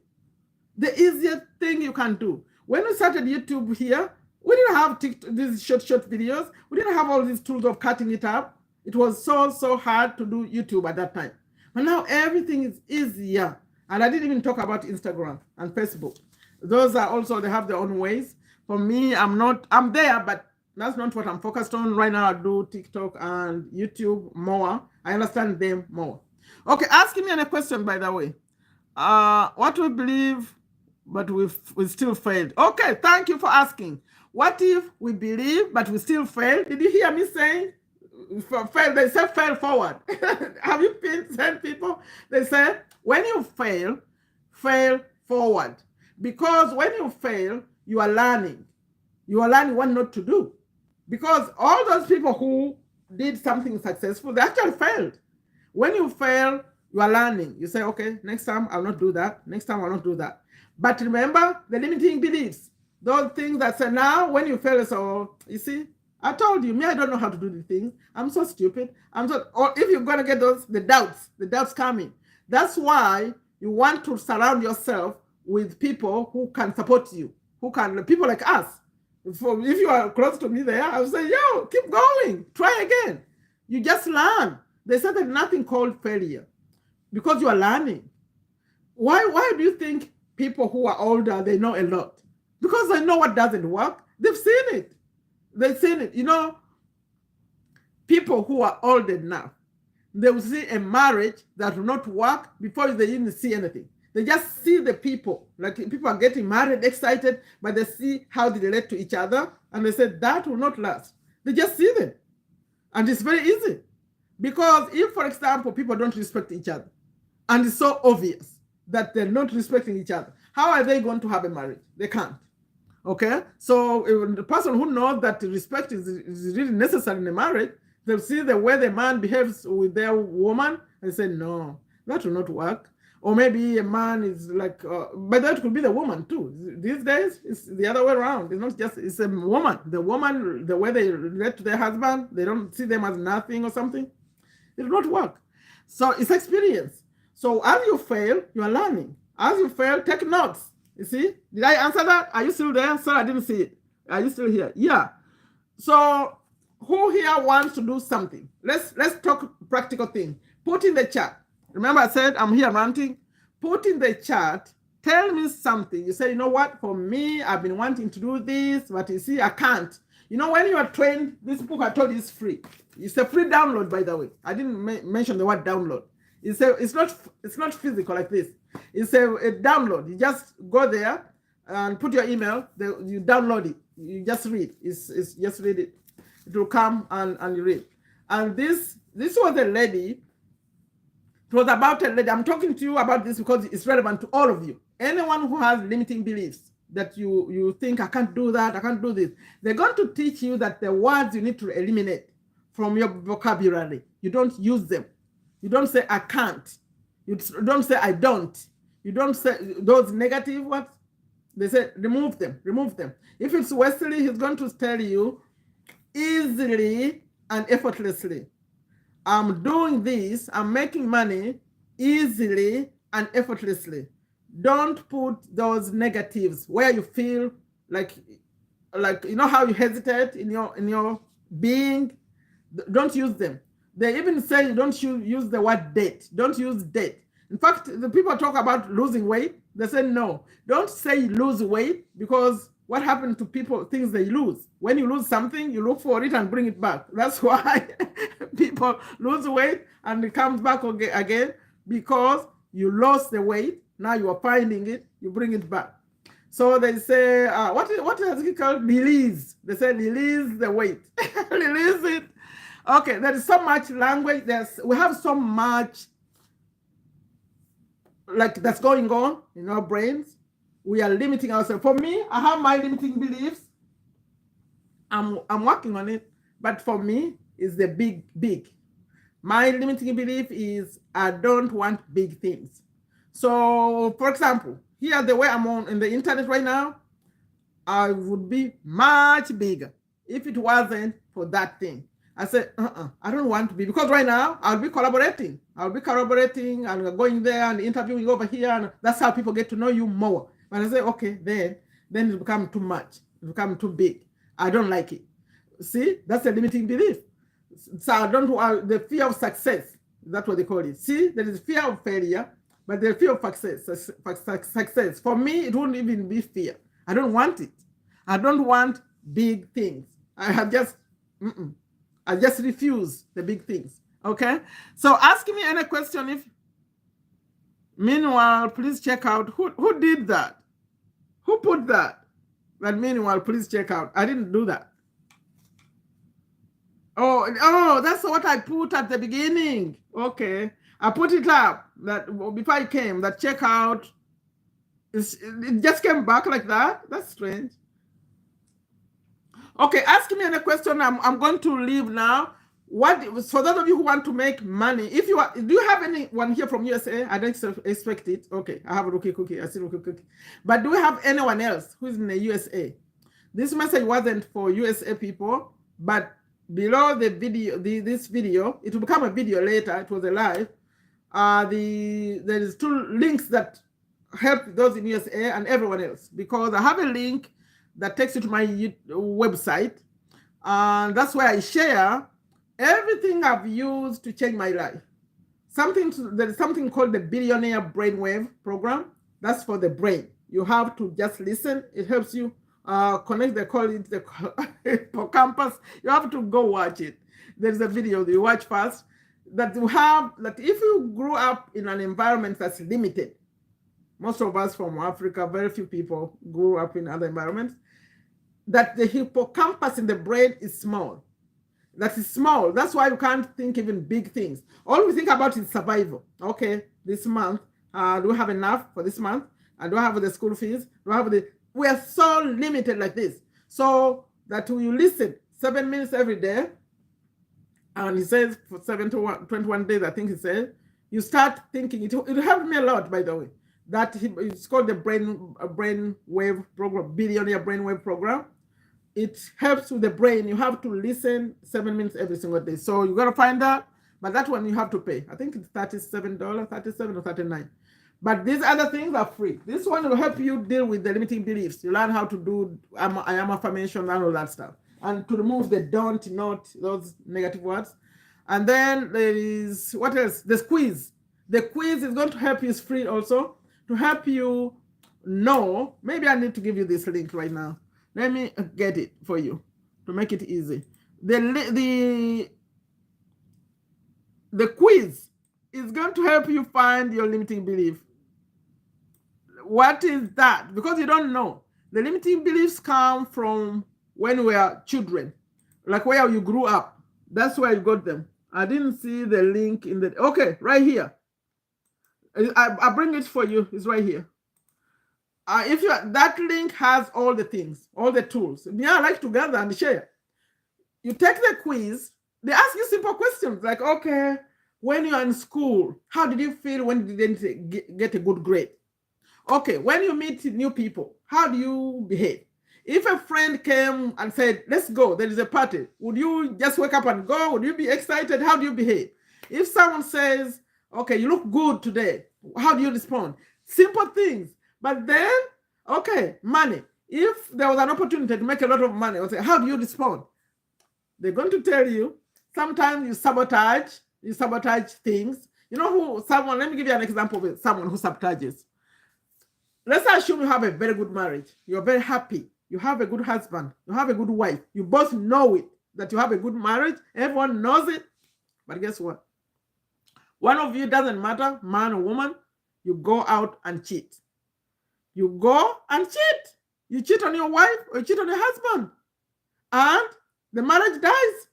The easiest thing you can do. When we started YouTube here, we didn't have these short videos. We didn't have all these tools of cutting it up. It was so hard to do YouTube at that time. But now everything is easier. And I didn't even talk about Instagram and Facebook. Those are also, they have their own ways. For me, I'm there, but that's not what I'm focused on. Right now, I do TikTok and YouTube more. I understand them more. Okay, asking me a question, by the way. What we believe, but we still failed. Okay, thank you for asking. What if we believe, but we still fail? Did you hear me saying? Fail, they say fail forward. Have you seen people? They say, when you fail forward. Because when you fail, you are learning. You are learning what not to do. Because all those people who did something successful, they actually failed. When you fail, you are learning. You say, okay, next time I'll not do that. Next time I'll not do that. But remember the limiting beliefs. Those things that say now, when you fail, so you see, I told you, me, I don't know how to do the things. I'm so stupid. Or if you're going to get the doubts coming. That's why you want to surround yourself with people who can support you, people like us. If you are close to me there, I'll say, yo, keep going, try again. You just learn. They said there's nothing called failure because you are learning. Why do you think people who are older, they know a lot? Because they know what doesn't work. They've seen it. They've seen it. You know, people who are old enough, they will see a marriage that will not work before they even see anything. They just see the people. Like people are getting married, excited, but they see how they relate to each other. And they say, that will not last. They just see them. And it's very easy. Because if, for example, people don't respect each other, and it's so obvious that they're not respecting each other, how are they going to have a marriage? They can't. Okay? So the person who knows that respect is really necessary in a marriage, they'll see the way the man behaves with their woman and say, no, that will not work. Or maybe a man is like, but that could be the woman too. These days, it's the other way around. It's not just, it's a woman. The woman, the way they relate to their husband, they don't see them as nothing or something. It will not work. So it's experience. So as you fail, you are learning. As you fail, take notes. You see? Did I answer that? Are you still there? Sorry, I didn't see it. Are you still here? Yeah. So who here wants to do something? Let's talk practical thing. Put in the chat. Remember I said I'm here ranting? Put in the chat, tell me something. You say, you know what? For me, I've been wanting to do this, but you see, I can't. You know, when you are trained, this book I told you is free. It's a free download, by the way. I didn't mention the word download. It's not physical like this. It's a download. You just go there and put your email. You download it. You just read. It's just read it. It will come and you read. And this was a lady. It was about a lady. I'm talking to you about this because it's relevant to all of you. Anyone who has limiting beliefs that you think, I can't do that, I can't do this. They're going to teach you that the words you need to eliminate from your vocabulary. You don't use them. You don't say, I can't. You don't say, I don't. You don't say those negative words. They say, remove them. If it's Wesley, he's going to tell you easily and effortlessly. I'm doing this, I'm making money easily and effortlessly. Don't put those negatives where you feel like you know how you hesitate in your being. Don't use them. They even say don't use the word date. Don't use date. In fact, the people talk about losing weight. They say no. Don't say lose weight, because what happened to people, things they lose. When you lose something, you look for it and bring it back. That's why people lose weight and it comes back again, because you lost the weight. Now you are finding it, you bring it back. So they say, what is it called? Release. They say release the weight. Release it. Okay, there is so much language. We have so much that's going on in our brains. We are limiting ourselves. For me, I have my limiting beliefs. I'm working on it. But for me, it's the big. My limiting belief is I don't want big things. So, for example, here the way I'm on in the internet right now, I would be much bigger if it wasn't for that thing. I said, I don't want to be, because right now I'll be collaborating and going there and interviewing over here, and that's how people get to know you more. But I say, okay, then then it becomes too much. It becomes too big. I don't like it. See, that's a limiting belief. So I don't want the fear of success. That's what they call it. See, there is fear of failure, but the fear of success. For me, it wouldn't even be fear. I don't want it. I don't want big things. I just refuse the big things. Okay? So ask me any question if. Meanwhile, please check out who did that. Who put that? But meanwhile, please check out. I didn't do that. Oh, that's what I put at the beginning. Okay. I put it up that before I came, that check out. It just came back like that. That's strange. Okay, ask me any question. I'm going to leave now. What for those of you who want to make money? If you are, do you have anyone here from USA? I don't expect it. Okay, I have a rookie cookie. I see rookie cookie. But do we have anyone else who is in the USA? This message wasn't for USA people, but below the video, this video, it will become a video later. It was a live. There is 2 links that help those in USA and everyone else, because I have a link that takes you to my website, and that's where I share everything I've used to change my life. There is something called the Billionaire Brainwave Program. That's for the brain. You have to just listen. It helps you connect the hippocampus. You have to go watch it. There's a video that you watch first that if you grew up in an environment that's limited, most of us from Africa, very few people grew up in other environments, that the hippocampus in the brain is small. That is small. That's why you can't think even big things. All we think about is survival. Okay, this month, do we have enough for this month? Do I have the school fees? We are so limited like this. So that when you listen 7 minutes every day, and he says for 21 days, I think he said, you start thinking. It helped me a lot, by the way. It's called the brainwave program, Billionaire Brainwave Program. It helps with the brain. You have to listen 7 minutes every single day. So you got to find that. But that one you have to pay. I think it's $37, $37 or $39. But these other things are free. This one will help you deal with the limiting beliefs. You learn how to do I am affirmation and all that stuff. And to remove the don't, not, those negative words. And then there is, what else? The quiz. The quiz is going to help you. It's free also. To help you know, maybe I need to give you this link right now. Let me get it for you to make it easy. The quiz is going to help you find your limiting belief. What is that? Because you don't know. The limiting beliefs come from when we are children, like where you grew up. That's where you got them. I didn't see the link in the, okay, right here. I bring it for you. It's right here. That link has all the things, all the tools. Yeah, I like to gather and share. You take the quiz. They ask you simple questions like, okay, when you're in school, how did you feel when you didn't get a good grade? Okay, when you meet new people, how do you behave? If a friend came and said, let's go, there is a party, would you just wake up and go? Would you be excited? How do you behave? If someone says, okay, you look good today, how do you respond? Simple things. But then, okay, money. If there was an opportunity to make a lot of money, I'll say, how do you respond? They're going to tell you, sometimes you sabotage things. You know let me give you an example of someone who sabotages. Let's assume you have a very good marriage. You're very happy. You have a good husband. You have a good wife. You both know it, that you have a good marriage. Everyone knows it. But guess what? One of you, doesn't matter, man or woman, you go out and cheat. You go and cheat. You cheat on your wife or you cheat on your husband. And the marriage dies.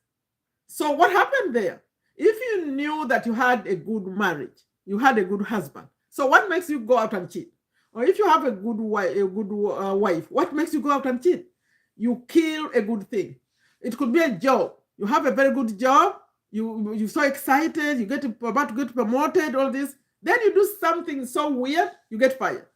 So what happened there? If you knew that you had a good marriage, you had a good husband, so what makes you go out and cheat? Or if you have a good wife, what makes you go out and cheat? You kill a good thing. It could be a job. You have a very good job. You're so excited. About to get promoted, all this. Then you do something so weird, you get fired.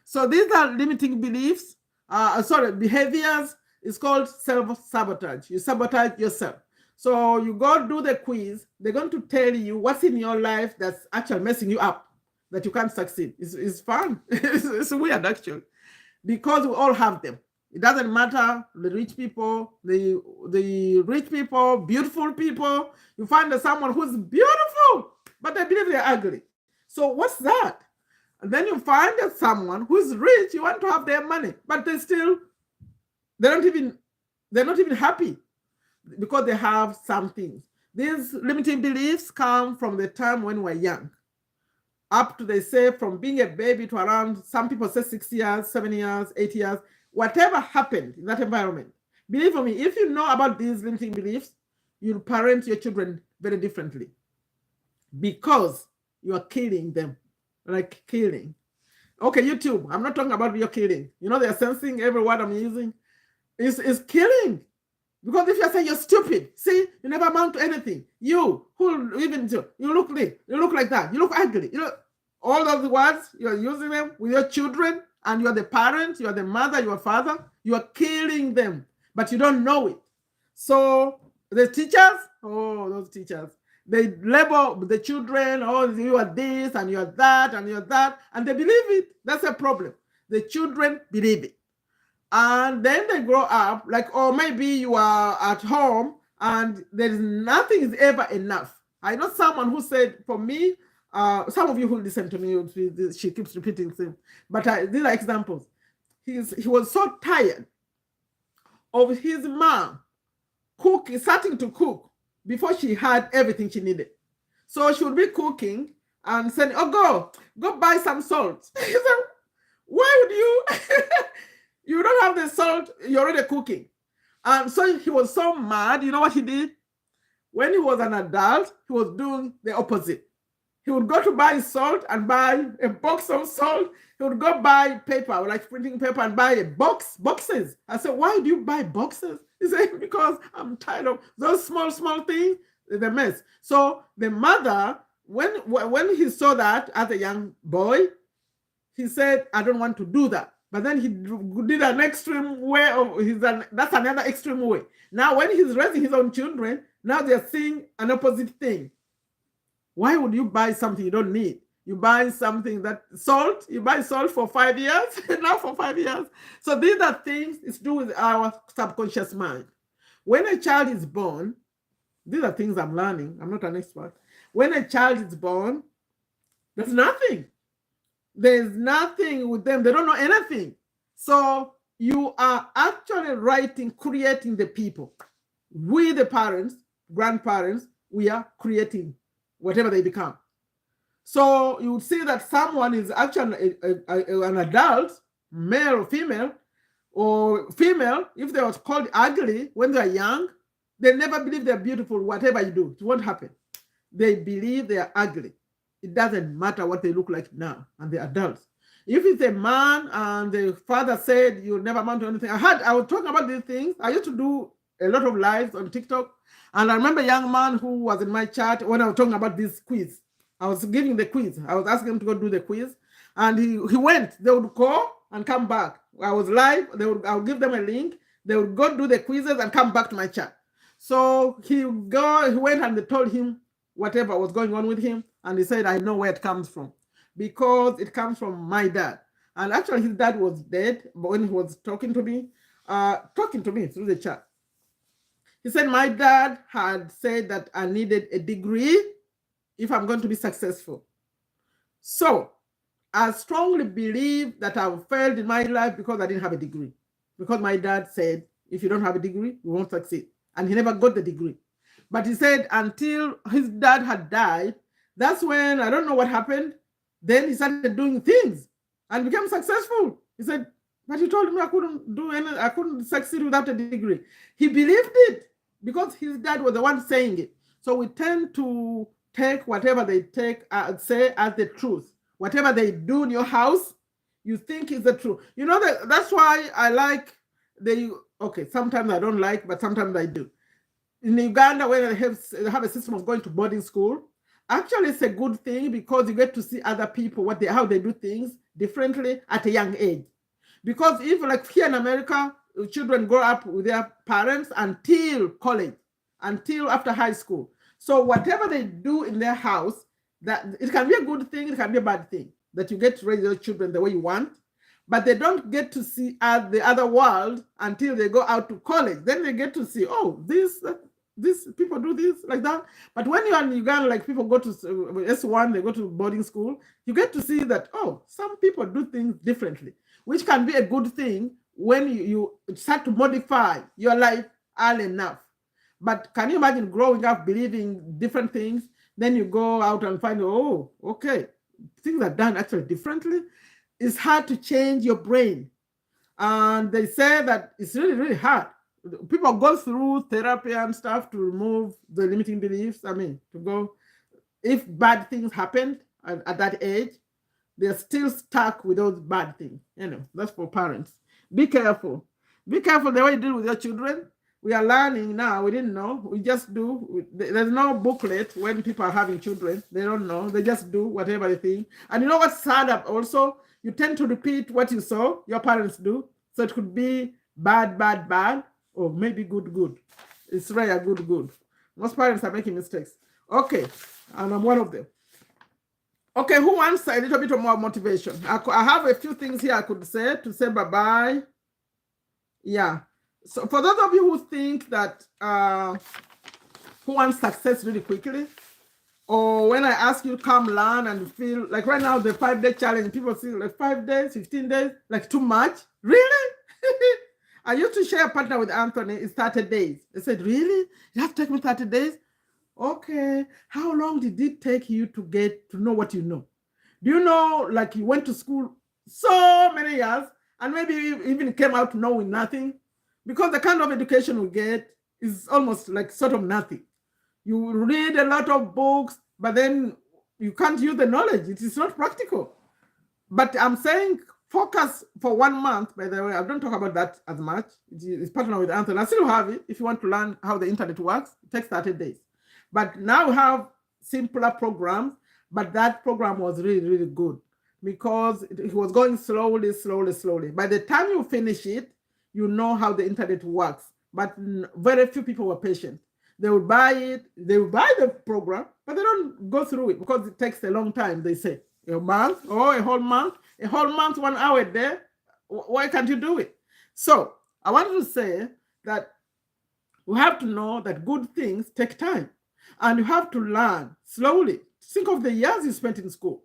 So these are limiting beliefs. Behaviors. It's called self-sabotage. You sabotage yourself. So you go do the quiz. They're going to tell you what's in your life that's actually messing you up, that you can't succeed. It's fun. It's weird, actually. because we all have them. It doesn't matter the rich people, the rich people, beautiful people. You find that someone who's beautiful, but they believe they're ugly. So what's that? And then you find that someone who's rich, you want to have their money, but they're not even happy because they have some things. These limiting beliefs come from the time when we're young, up to, they say, from being a baby to around, some people say 6 years, 7 years, 8 years, whatever happened in that environment. Believe me, if you know about these limiting beliefs, you'll parent your children very differently because you are killing them, like killing. Okay, YouTube, I'm not talking about your killing. You know, they're censoring every word I'm using. It's killing. Because if you say you're stupid, see, you never amount to anything. You, who even do, you look like that, you look ugly. You know, all those words, you're using them with your children, and you're the parent, you're the mother, you're father, you are killing them, but you don't know it. So the teachers, oh, those teachers, they label the children, oh, you are this, and you're that, and you're that, and they believe it. That's a problem. The children believe it. And then they grow up, like, or maybe you are at home and there's nothing is ever enough. I know someone who said, for me, some of you who listen to me, she keeps repeating things, but these are examples. He was so tired of his mom starting to cook before she had everything she needed. So she would be cooking and saying, oh, go buy some salt. He said, why would you? You don't have the salt, you're already cooking. So he was so mad. You know what he did? When he was an adult, he was doing the opposite. He would go to buy salt and buy a box of salt. He would go buy paper, like printing paper, and buy boxes. I said, why do you buy boxes? He said, because I'm tired of those small things, the mess. So the mother, when he saw that as a young boy, he said, I don't want to do that. But then he did an extreme way that's another extreme way. Now, when he's raising his own children, now they're seeing an opposite thing. Why would you buy something you don't need? You buy something you buy salt for 5 years, now for 5 years. So these are things it's to do with our subconscious mind. When a child is born, these are things I'm learning. I'm not an expert. When a child is born, there's nothing. There's nothing with them. They don't know anything. So you are actually creating the people. We, the parents, grandparents, we are creating whatever they become. So you would see that someone is actually an adult, male or female, if they was called ugly when they're young, they never believe they're beautiful, whatever you do. It won't happen. They believe they are ugly. It doesn't matter what they look like now, and they're adults. If it's a man and the father said you'll never amount to anything, I was talking about these things. I used to do a lot of lives on TikTok, and I remember a young man who was in my chat when I was talking about this quiz. I was giving the quiz. I was asking him to go do the quiz, and he went. They would go and come back. I was live. I would give them a link. They would go do the quizzes and come back to my chat. So he went and they told him whatever was going on with him. And he said, I know where it comes from, because it comes from my dad. And actually, his dad was dead, but when he was talking to me through the chat, he said, my dad had said that I needed a degree if I'm going to be successful. So I strongly believe that I've failed in my life because I didn't have a degree. Because my dad said, if you don't have a degree, you won't succeed. And he never got the degree. But he said until his dad had died, that's when, I don't know what happened. Then he started doing things and became successful. He said, but he told me I couldn't succeed without a degree. He believed it because his dad was the one saying it. So we tend to take whatever they say as the truth. Whatever they do in your house, you think is the truth. You know, that's why I like sometimes I don't like, but sometimes I do. In Uganda, where they have a system of going to boarding school, actually it's a good thing because you get to see other people, how they do things differently at a young age. Because if, like here in America, children grow up with their parents until college, until after high school. So whatever they do in their house, that it can be a good thing, it can be a bad thing, that you get to raise your children the way you want. but they don't get to see the other world until they go out to college. Then they get to see, oh, this people do this like that. But when you're in Uganda, like people go to S1, they go to boarding school, you get to see that, oh, some people do things differently, which can be a good thing when you start to modify your life early enough. But can you imagine growing up believing different things? Then you go out and find, oh, okay, things are done actually differently. It's hard to change your brain. And they say that it's really, really hard. People go through therapy and stuff to remove the limiting beliefs. I mean, to go, if bad things happened at that age, they're still stuck with those bad things. You know, that's for parents. Be careful. Be careful the way you deal with your children. We are learning now. We didn't know. We just do. There's no booklet when people are having children. They don't know. They just do whatever they think. And you know what's sad also? You tend to repeat what you saw your parents do. So it could be bad, bad, bad, or maybe good, good. It's rare, good, good. Most parents are making mistakes. Okay, and I'm one of them. Okay, who wants a little bit more motivation? I have a few things here I could say to say bye-bye. Yeah. So for those of you who think that who wants success really quickly, or when I ask you to come learn and feel like right now the 5-day challenge, people see like 5 days, 15 days, like too much. Really? I used to share a partner with Anthony. It's 30 days. I said, really? You have to take me 30 days? Okay. How long did it take you to get to know what you know? Do you know, like you went to school so many years and maybe you even came out knowing nothing? Because the kind of education we get is almost like sort of nothing. You read a lot of books, but then you can't use the knowledge. It is not practical. But I'm saying focus for 1 month. By the way, I don't talk about that as much. It's partner with Anthony. I still have it. If you want to learn how the internet works, it takes 30 days. But now we have simpler programs. But that program was really, really good because it was going slowly, slowly, slowly. By the time you finish it, you know how the internet works. But very few people were patient. They will buy it, they will buy the program, but they don't go through it because it takes a long time, they say. A month or a whole month, 1 hour a day. Why can't you do it? So I wanted to say that we have to know that good things take time and you have to learn slowly. Think of the years you spent in school.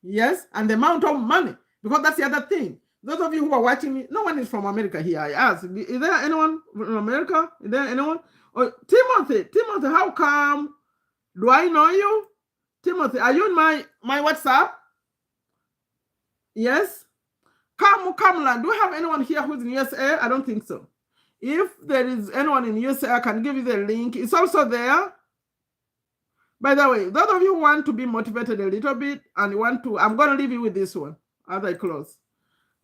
Yes, and the amount of money, because that's the other thing. Those of you who are watching me, no one is from America here. I asked, is there anyone from America? Is there anyone? Oh, Timothy, how come? Do I know you? Timothy, are you in my WhatsApp? Yes? Come, do we have anyone here who's in USA? I don't think so. If there is anyone in USA, I can give you the link. It's also there. By the way, those of you who want to be motivated a little bit and want to, I'm going to leave you with this one as I close.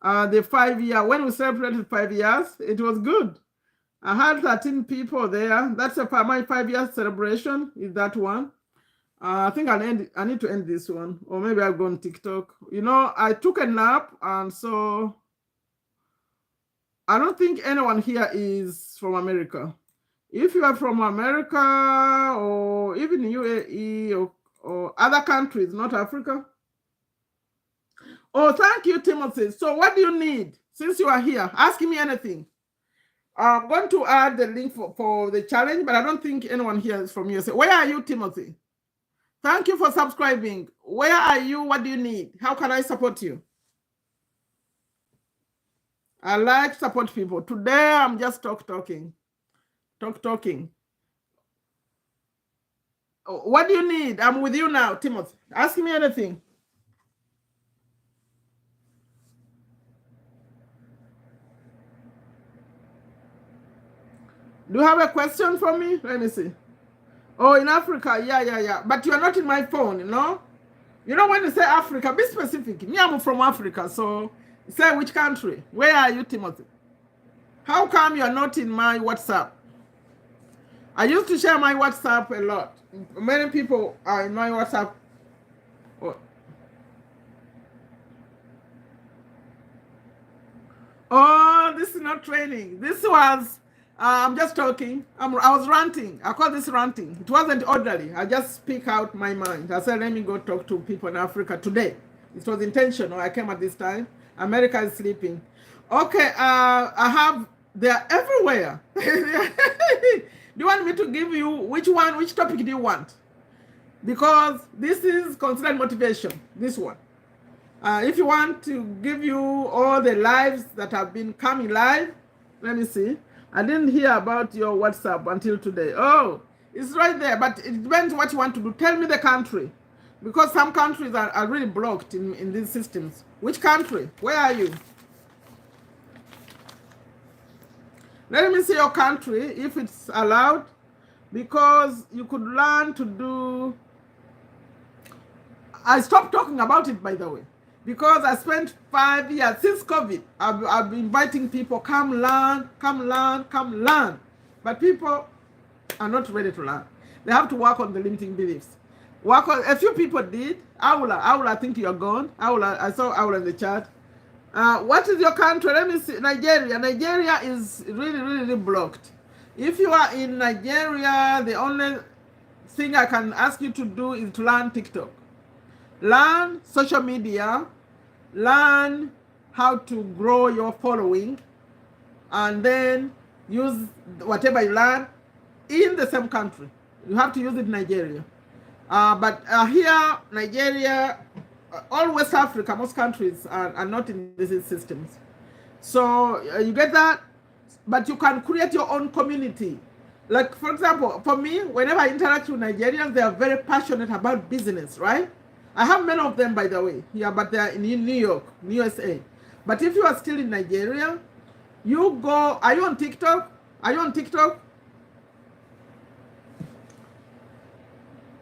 The 5 year, when we celebrated 5 years, it was good. I had 13 people there. That's my 5 year celebration is that one. I think I need to end this one, or maybe I'll go on TikTok. You know, I took a nap, and so I don't think anyone here is from America. If you are from America or even UAE or other countries, not Africa. Oh, thank you, Timothy. So what do you need? Since you are here, ask me anything. I'm going to add the link for the challenge, but I don't think anyone here is from USA. Where are you, Timothy? Thank you for subscribing. Where are you? What do you need? How can I support you? I like support people. Today, I'm just talking. What do you need? I'm with you now, Timothy. Ask me anything. Do you have a question for me? Let me see. Oh, in Africa, yeah. But you are not in my phone, you know? You know, when you say Africa, be specific. Me, I'm from Africa, so say which country. Where are you, Timothy? How come you are not in my WhatsApp? I used to share my WhatsApp a lot. Many people are in my WhatsApp. Oh, this is not training. This was, I'm just talking. I was ranting. I call this ranting. It wasn't orderly. I just speak out my mind. I said, let me go talk to people in Africa today. It was intentional. I came at this time. America is sleeping. Okay, they're everywhere. Do you want me to give you which topic do you want? Because this is considered motivation, this one. If you want to give you all the lives that have been coming live, let me see. I didn't hear about your WhatsApp until today. Oh, it's right there, but it depends what you want to do. Tell me the country, because some countries are really blocked in these systems. Which country? Where are you? Let me see your country, if it's allowed, because you could learn to do... I stopped talking about it, by the way, because I spent 5 years, since COVID, I've been inviting people, come learn, come learn, come learn. But people are not ready to learn. They have to work on the limiting beliefs. A few people did. Aula, I think you're gone. I saw Aula in the chat. What is your country? Let me see. Nigeria. Nigeria is really, really blocked. If you are in Nigeria, the only thing I can ask you to do is to learn TikTok. Learn social media. Learn how to grow your following. And then use whatever you learn in the same country. You have to use it in Nigeria. But here, Nigeria, all West Africa, most countries are not in these systems. So you get that, but you can create your own community. Like, for example, for me, whenever I interact with Nigerians, they are very passionate about business, right? I have many of them, by the way, here, but they are in New York, USA. But if you are still in Nigeria, you go... Are you on TikTok? Are you on TikTok?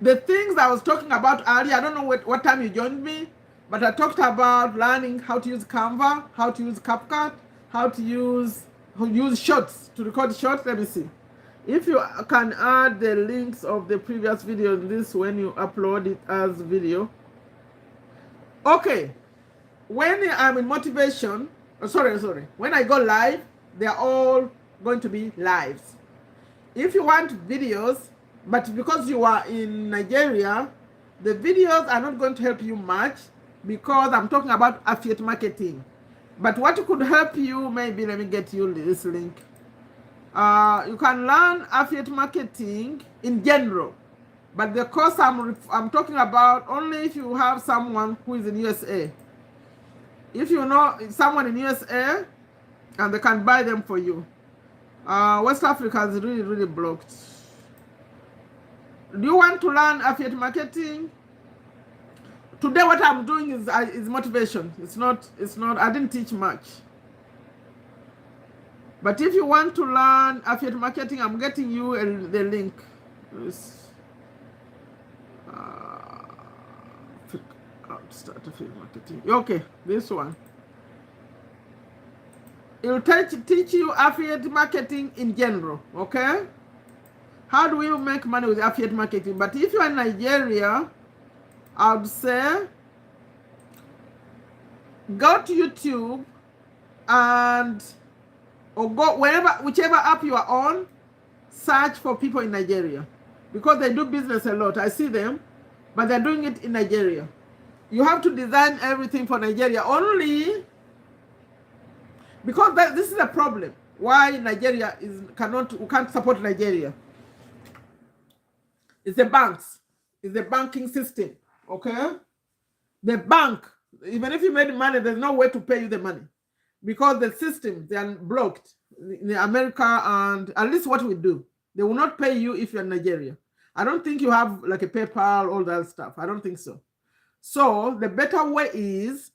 The things I was talking about earlier, I don't know what time you joined me, but I talked about learning how to use Canva, how to use CapCut, how to use Shorts, to record Shorts. Let me see. If you can add the links of the previous video in this when you upload it as video. Okay. When I'm in motivation, when I go live, they're all going to be lives. If you want videos, but because you are in Nigeria, the videos are not going to help you much, because I'm talking about affiliate marketing. But what could help you, maybe, let me get you this link. You can learn affiliate marketing in general, but the course I'm talking about, only if you have someone who is in USA. If you know someone in USA, and they can buy them for you. West Africa is really, really blocked. Do you want to learn affiliate marketing? Today what I'm doing is motivation. It's not, I didn't teach much. But if you want to learn affiliate marketing, I'm getting you the link. Start affiliate marketing. Okay, this one. It will teach you affiliate marketing in general, okay? How do we make money with affiliate marketing? But if you're in Nigeria, I would say go to YouTube or go whichever app you are on, search for people in Nigeria, because they do business a lot. I see them, but they're doing it in Nigeria. You have to design everything for Nigeria only, because this is a problem. Why Nigeria we can't support Nigeria. It's the banks. It's the banking system. Okay? The bank, even if you made money, there's no way to pay you the money, because the system, they are blocked in America. And at least what we do, they will not pay you if you're in Nigeria. I don't think you have like a PayPal, all that stuff. I don't think so. So the better way is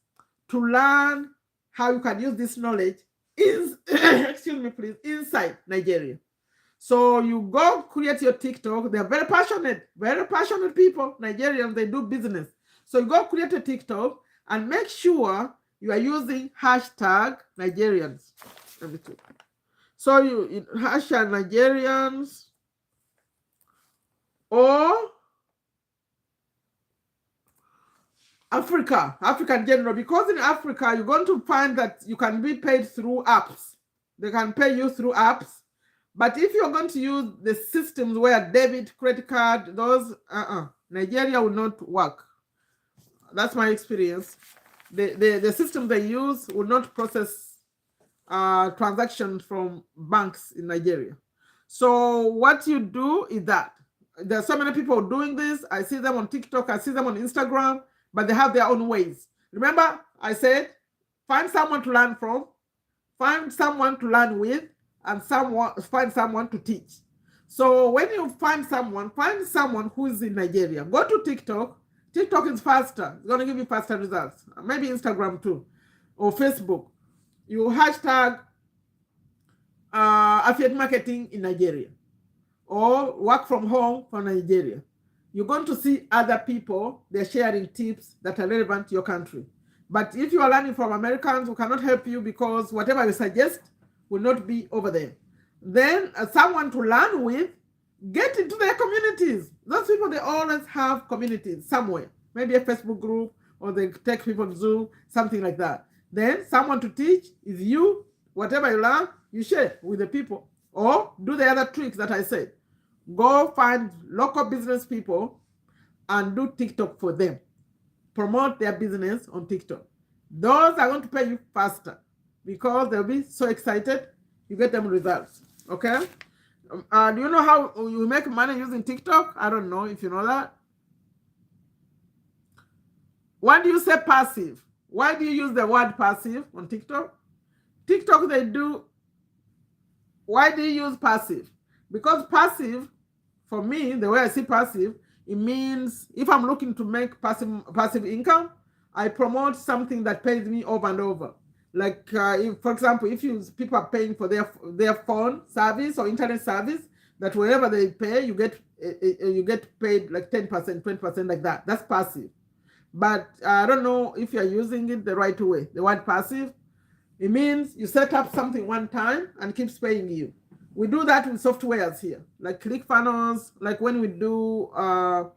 to learn how you can use this knowledge excuse me, please, inside Nigeria. So you go create your TikTok. They're very passionate people, Nigerians. They do business. So you go create a TikTok and make sure you are using hashtag Nigerians. So you hashtag Nigerians or Africa in general, because in Africa, you're going to find that you can be paid through apps. They can pay you through apps. But if you're going to use the systems where debit, credit card, those, Nigeria will not work. That's my experience. the system they use will not process transactions from banks in Nigeria. So what you do is that there are so many people doing this. I see them on TikTok, I see them on Instagram, but they have their own ways. Remember, I said, find someone to learn from, find someone to learn with, and find someone to teach. So when you find someone who is in Nigeria. Go to TikTok. TikTok is faster. It's going to give you faster results. Maybe Instagram too, or Facebook. You hashtag affiliate marketing in Nigeria, or work from home for Nigeria. You're going to see other people, they're sharing tips that are relevant to your country. But if you are learning from Americans who cannot help you because whatever you suggest will not be over there, then someone to learn with, get into their communities. Those people, they always have communities somewhere, maybe a Facebook group, or they take people to Zoom, something like that. Then someone to teach is you. Whatever you learn, you share with the people, or do the other tricks that I said. Go find local business people and do TikTok for them. Promote their business on TikTok. Those are going to pay you faster because they'll be so excited. You get them results. Okay? Do you know how you make money using TikTok? I don't know if you know that. Why do you say passive? Why do you use the word passive on TikTok? TikTok, they do. Why do you use passive? Because passive, for me, the way I see passive, it means if I'm looking to make passive income, I promote something that pays me over and over. Like, if, for example, if people are paying for their phone service or internet service, that wherever they pay, you get paid like 10%, 20% like that. That's passive. But I don't know if you're using it the right way. The word passive, it means you set up something one time and keeps paying you. We do that with softwares here, like ClickFunnels, like when we do the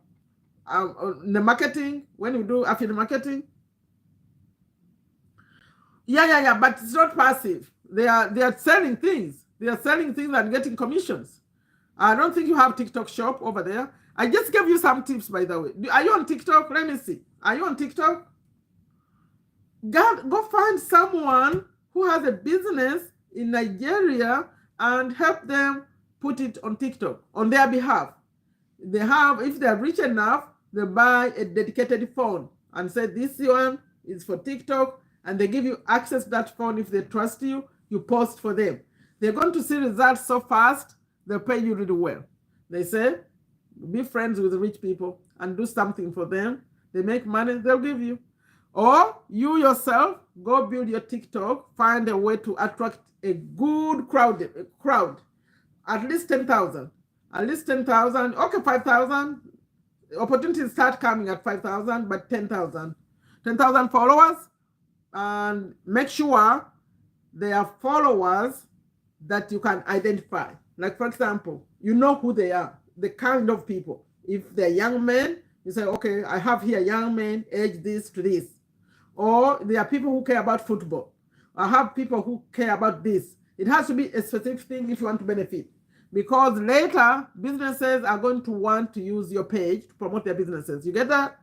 marketing, when we do affiliate marketing. Yeah, but it's not passive. They are selling things. They are selling things and getting commissions. I don't think you have TikTok shop over there. I just gave you some tips, by the way. Are you on TikTok? Let me see. Are you on TikTok? Go find someone who has a business in Nigeria and help them put it on TikTok on their behalf. They have, if they're rich enough, they buy a dedicated phone and say this one is for TikTok, and they give you access to that phone. If they trust you, you post for them. They're going to see results so fast, they'll pay you really well. They say, be friends with rich people and do something for them. They make money, they'll give you. Or you yourself, go build your TikTok, find a way to attract a good crowd, at least 10,000. At least 10,000, okay, 5,000. Opportunities start coming at 5,000, but 10,000. 10,000 followers, and make sure they are followers that you can identify. Like, for example, you know who they are, the kind of people. If they're young men, you say, okay, I have here young men, age this to this. Or there are people who care about football. I have people who care about this. It has to be a specific thing if you want to benefit. Because later, businesses are going to want to use your page to promote their businesses. You get that?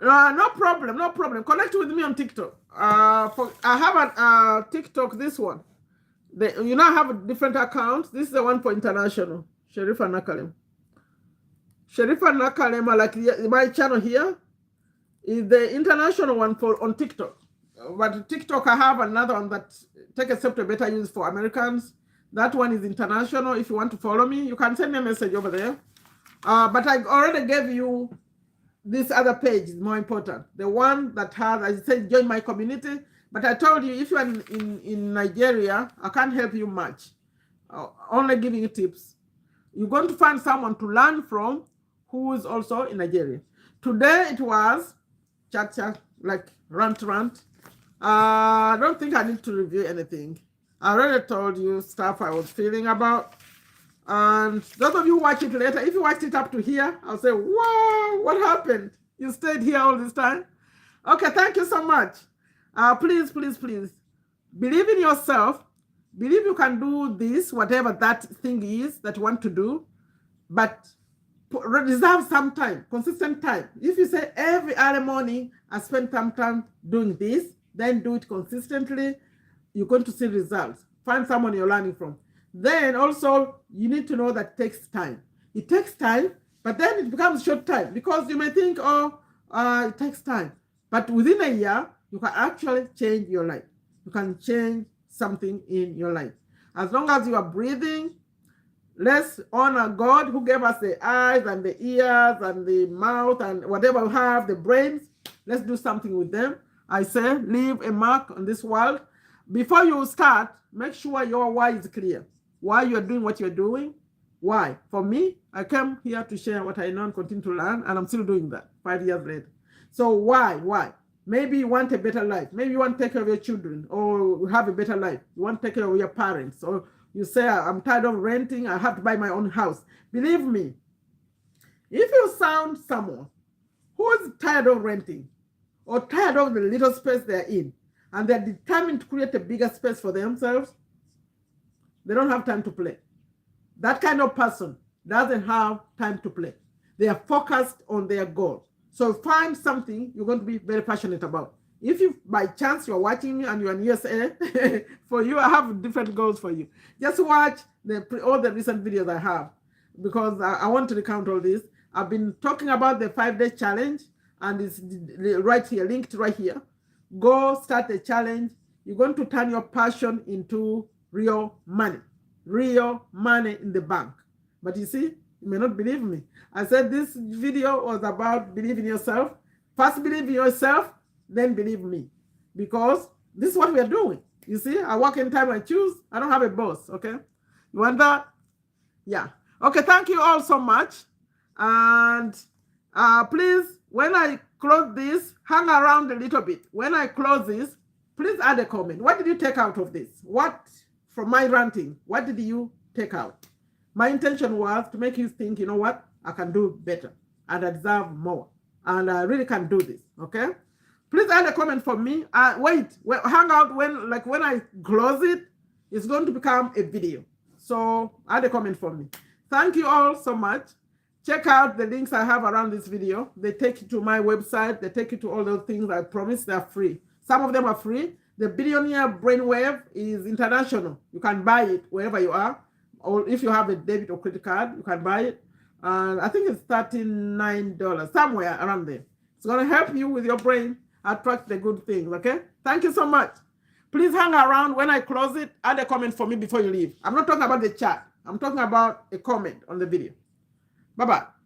No problem. Connect with me on TikTok. I have a TikTok, this one. You now have different accounts. This is the one for international. Sherifa Nakalema. Sherifa Nakalema, like my channel here, is the international one for on TikTok. But TikTok, I have another one that take a step to better use for Americans. That one is international. If you want to follow me, you can send me a message over there. But I already gave you this other page is more important. The one that has, as I said, join my community. But I told you, if you're in Nigeria, I can't help you much. Only giving you tips. You're going to find someone to learn from who is also in Nigeria. Today it was chat, like rant. I don't think I need to review anything. I already told you stuff I was feeling about. And those of you who watch it later, if you watched it up to here, I'll say, wow, what happened? You stayed here all this time? Okay, thank you so much. Please, believe in yourself. Believe you can do this, whatever that thing is that you want to do. But reserve some time, consistent time. If you say every early morning, I spend some time doing this, then do it consistently, you're going to see results. Find someone you're learning from. Then also, you need to know that it takes time. It takes time, but then it becomes short time because you may think, oh, it takes time. But within a year, you can actually change your life. You can change something in your life. As long as you are breathing, let's honor God who gave us the eyes and the ears and the mouth and whatever we have, the brains. Let's do something with them. I say, leave a mark on this world. Before you start, make sure your why is clear. Why you're doing what you're doing. Why? For me, I came here to share what I know and continue to learn, and I'm still doing that 5 years later. So why? Why? Maybe you want a better life. Maybe you want to take care of your children or have a better life. You want to take care of your parents. Or you say, I'm tired of renting. I have to buy my own house. Believe me, if you sound someone who is tired of renting or tired of the little space they're in, and they're determined to create a bigger space for themselves, they don't have time to play. That kind of person doesn't have time to play. They are focused on their goal. So find something you're going to be very passionate about. If you, by chance, you're watching me and you're in USA, for you, I have different goals for you. Just watch all the recent videos I have because I want to recount all this. I've been talking about the 5-day challenge and it's right here, linked right here. Go start a challenge. You're going to turn your passion into real money in the bank. But you see, you may not believe me. I said this video was about believing yourself. First believe in yourself, then believe me. Because this is what we are doing. You see, I work in time I choose. I don't have a boss, okay? You want that? Yeah. Okay, thank you all so much. And please, when I close this, hang around a little bit. When I close this, please add a comment. What did you take out of this? What, from my ranting, what did you take out? My intention was to make you think, you know what? I can do better and I deserve more. And I really can do this, okay? Please add a comment for me. Wait, hang out when I close it, it's going to become a video. So add a comment for me. Thank you all so much. Check out the links I have around this video. They take you to my website. They take you to all those things I promise. They're free. Some of them are free. The Billionaire Brainwave is international. You can buy it wherever you are. Or if you have a debit or credit card, you can buy it. And I think it's $39, somewhere around there. It's going to help you with your brain, attract the good things, okay? Thank you so much. Please hang around. When I close it, add a comment for me before you leave. I'm not talking about the chat. I'm talking about a comment on the video. Bye-bye.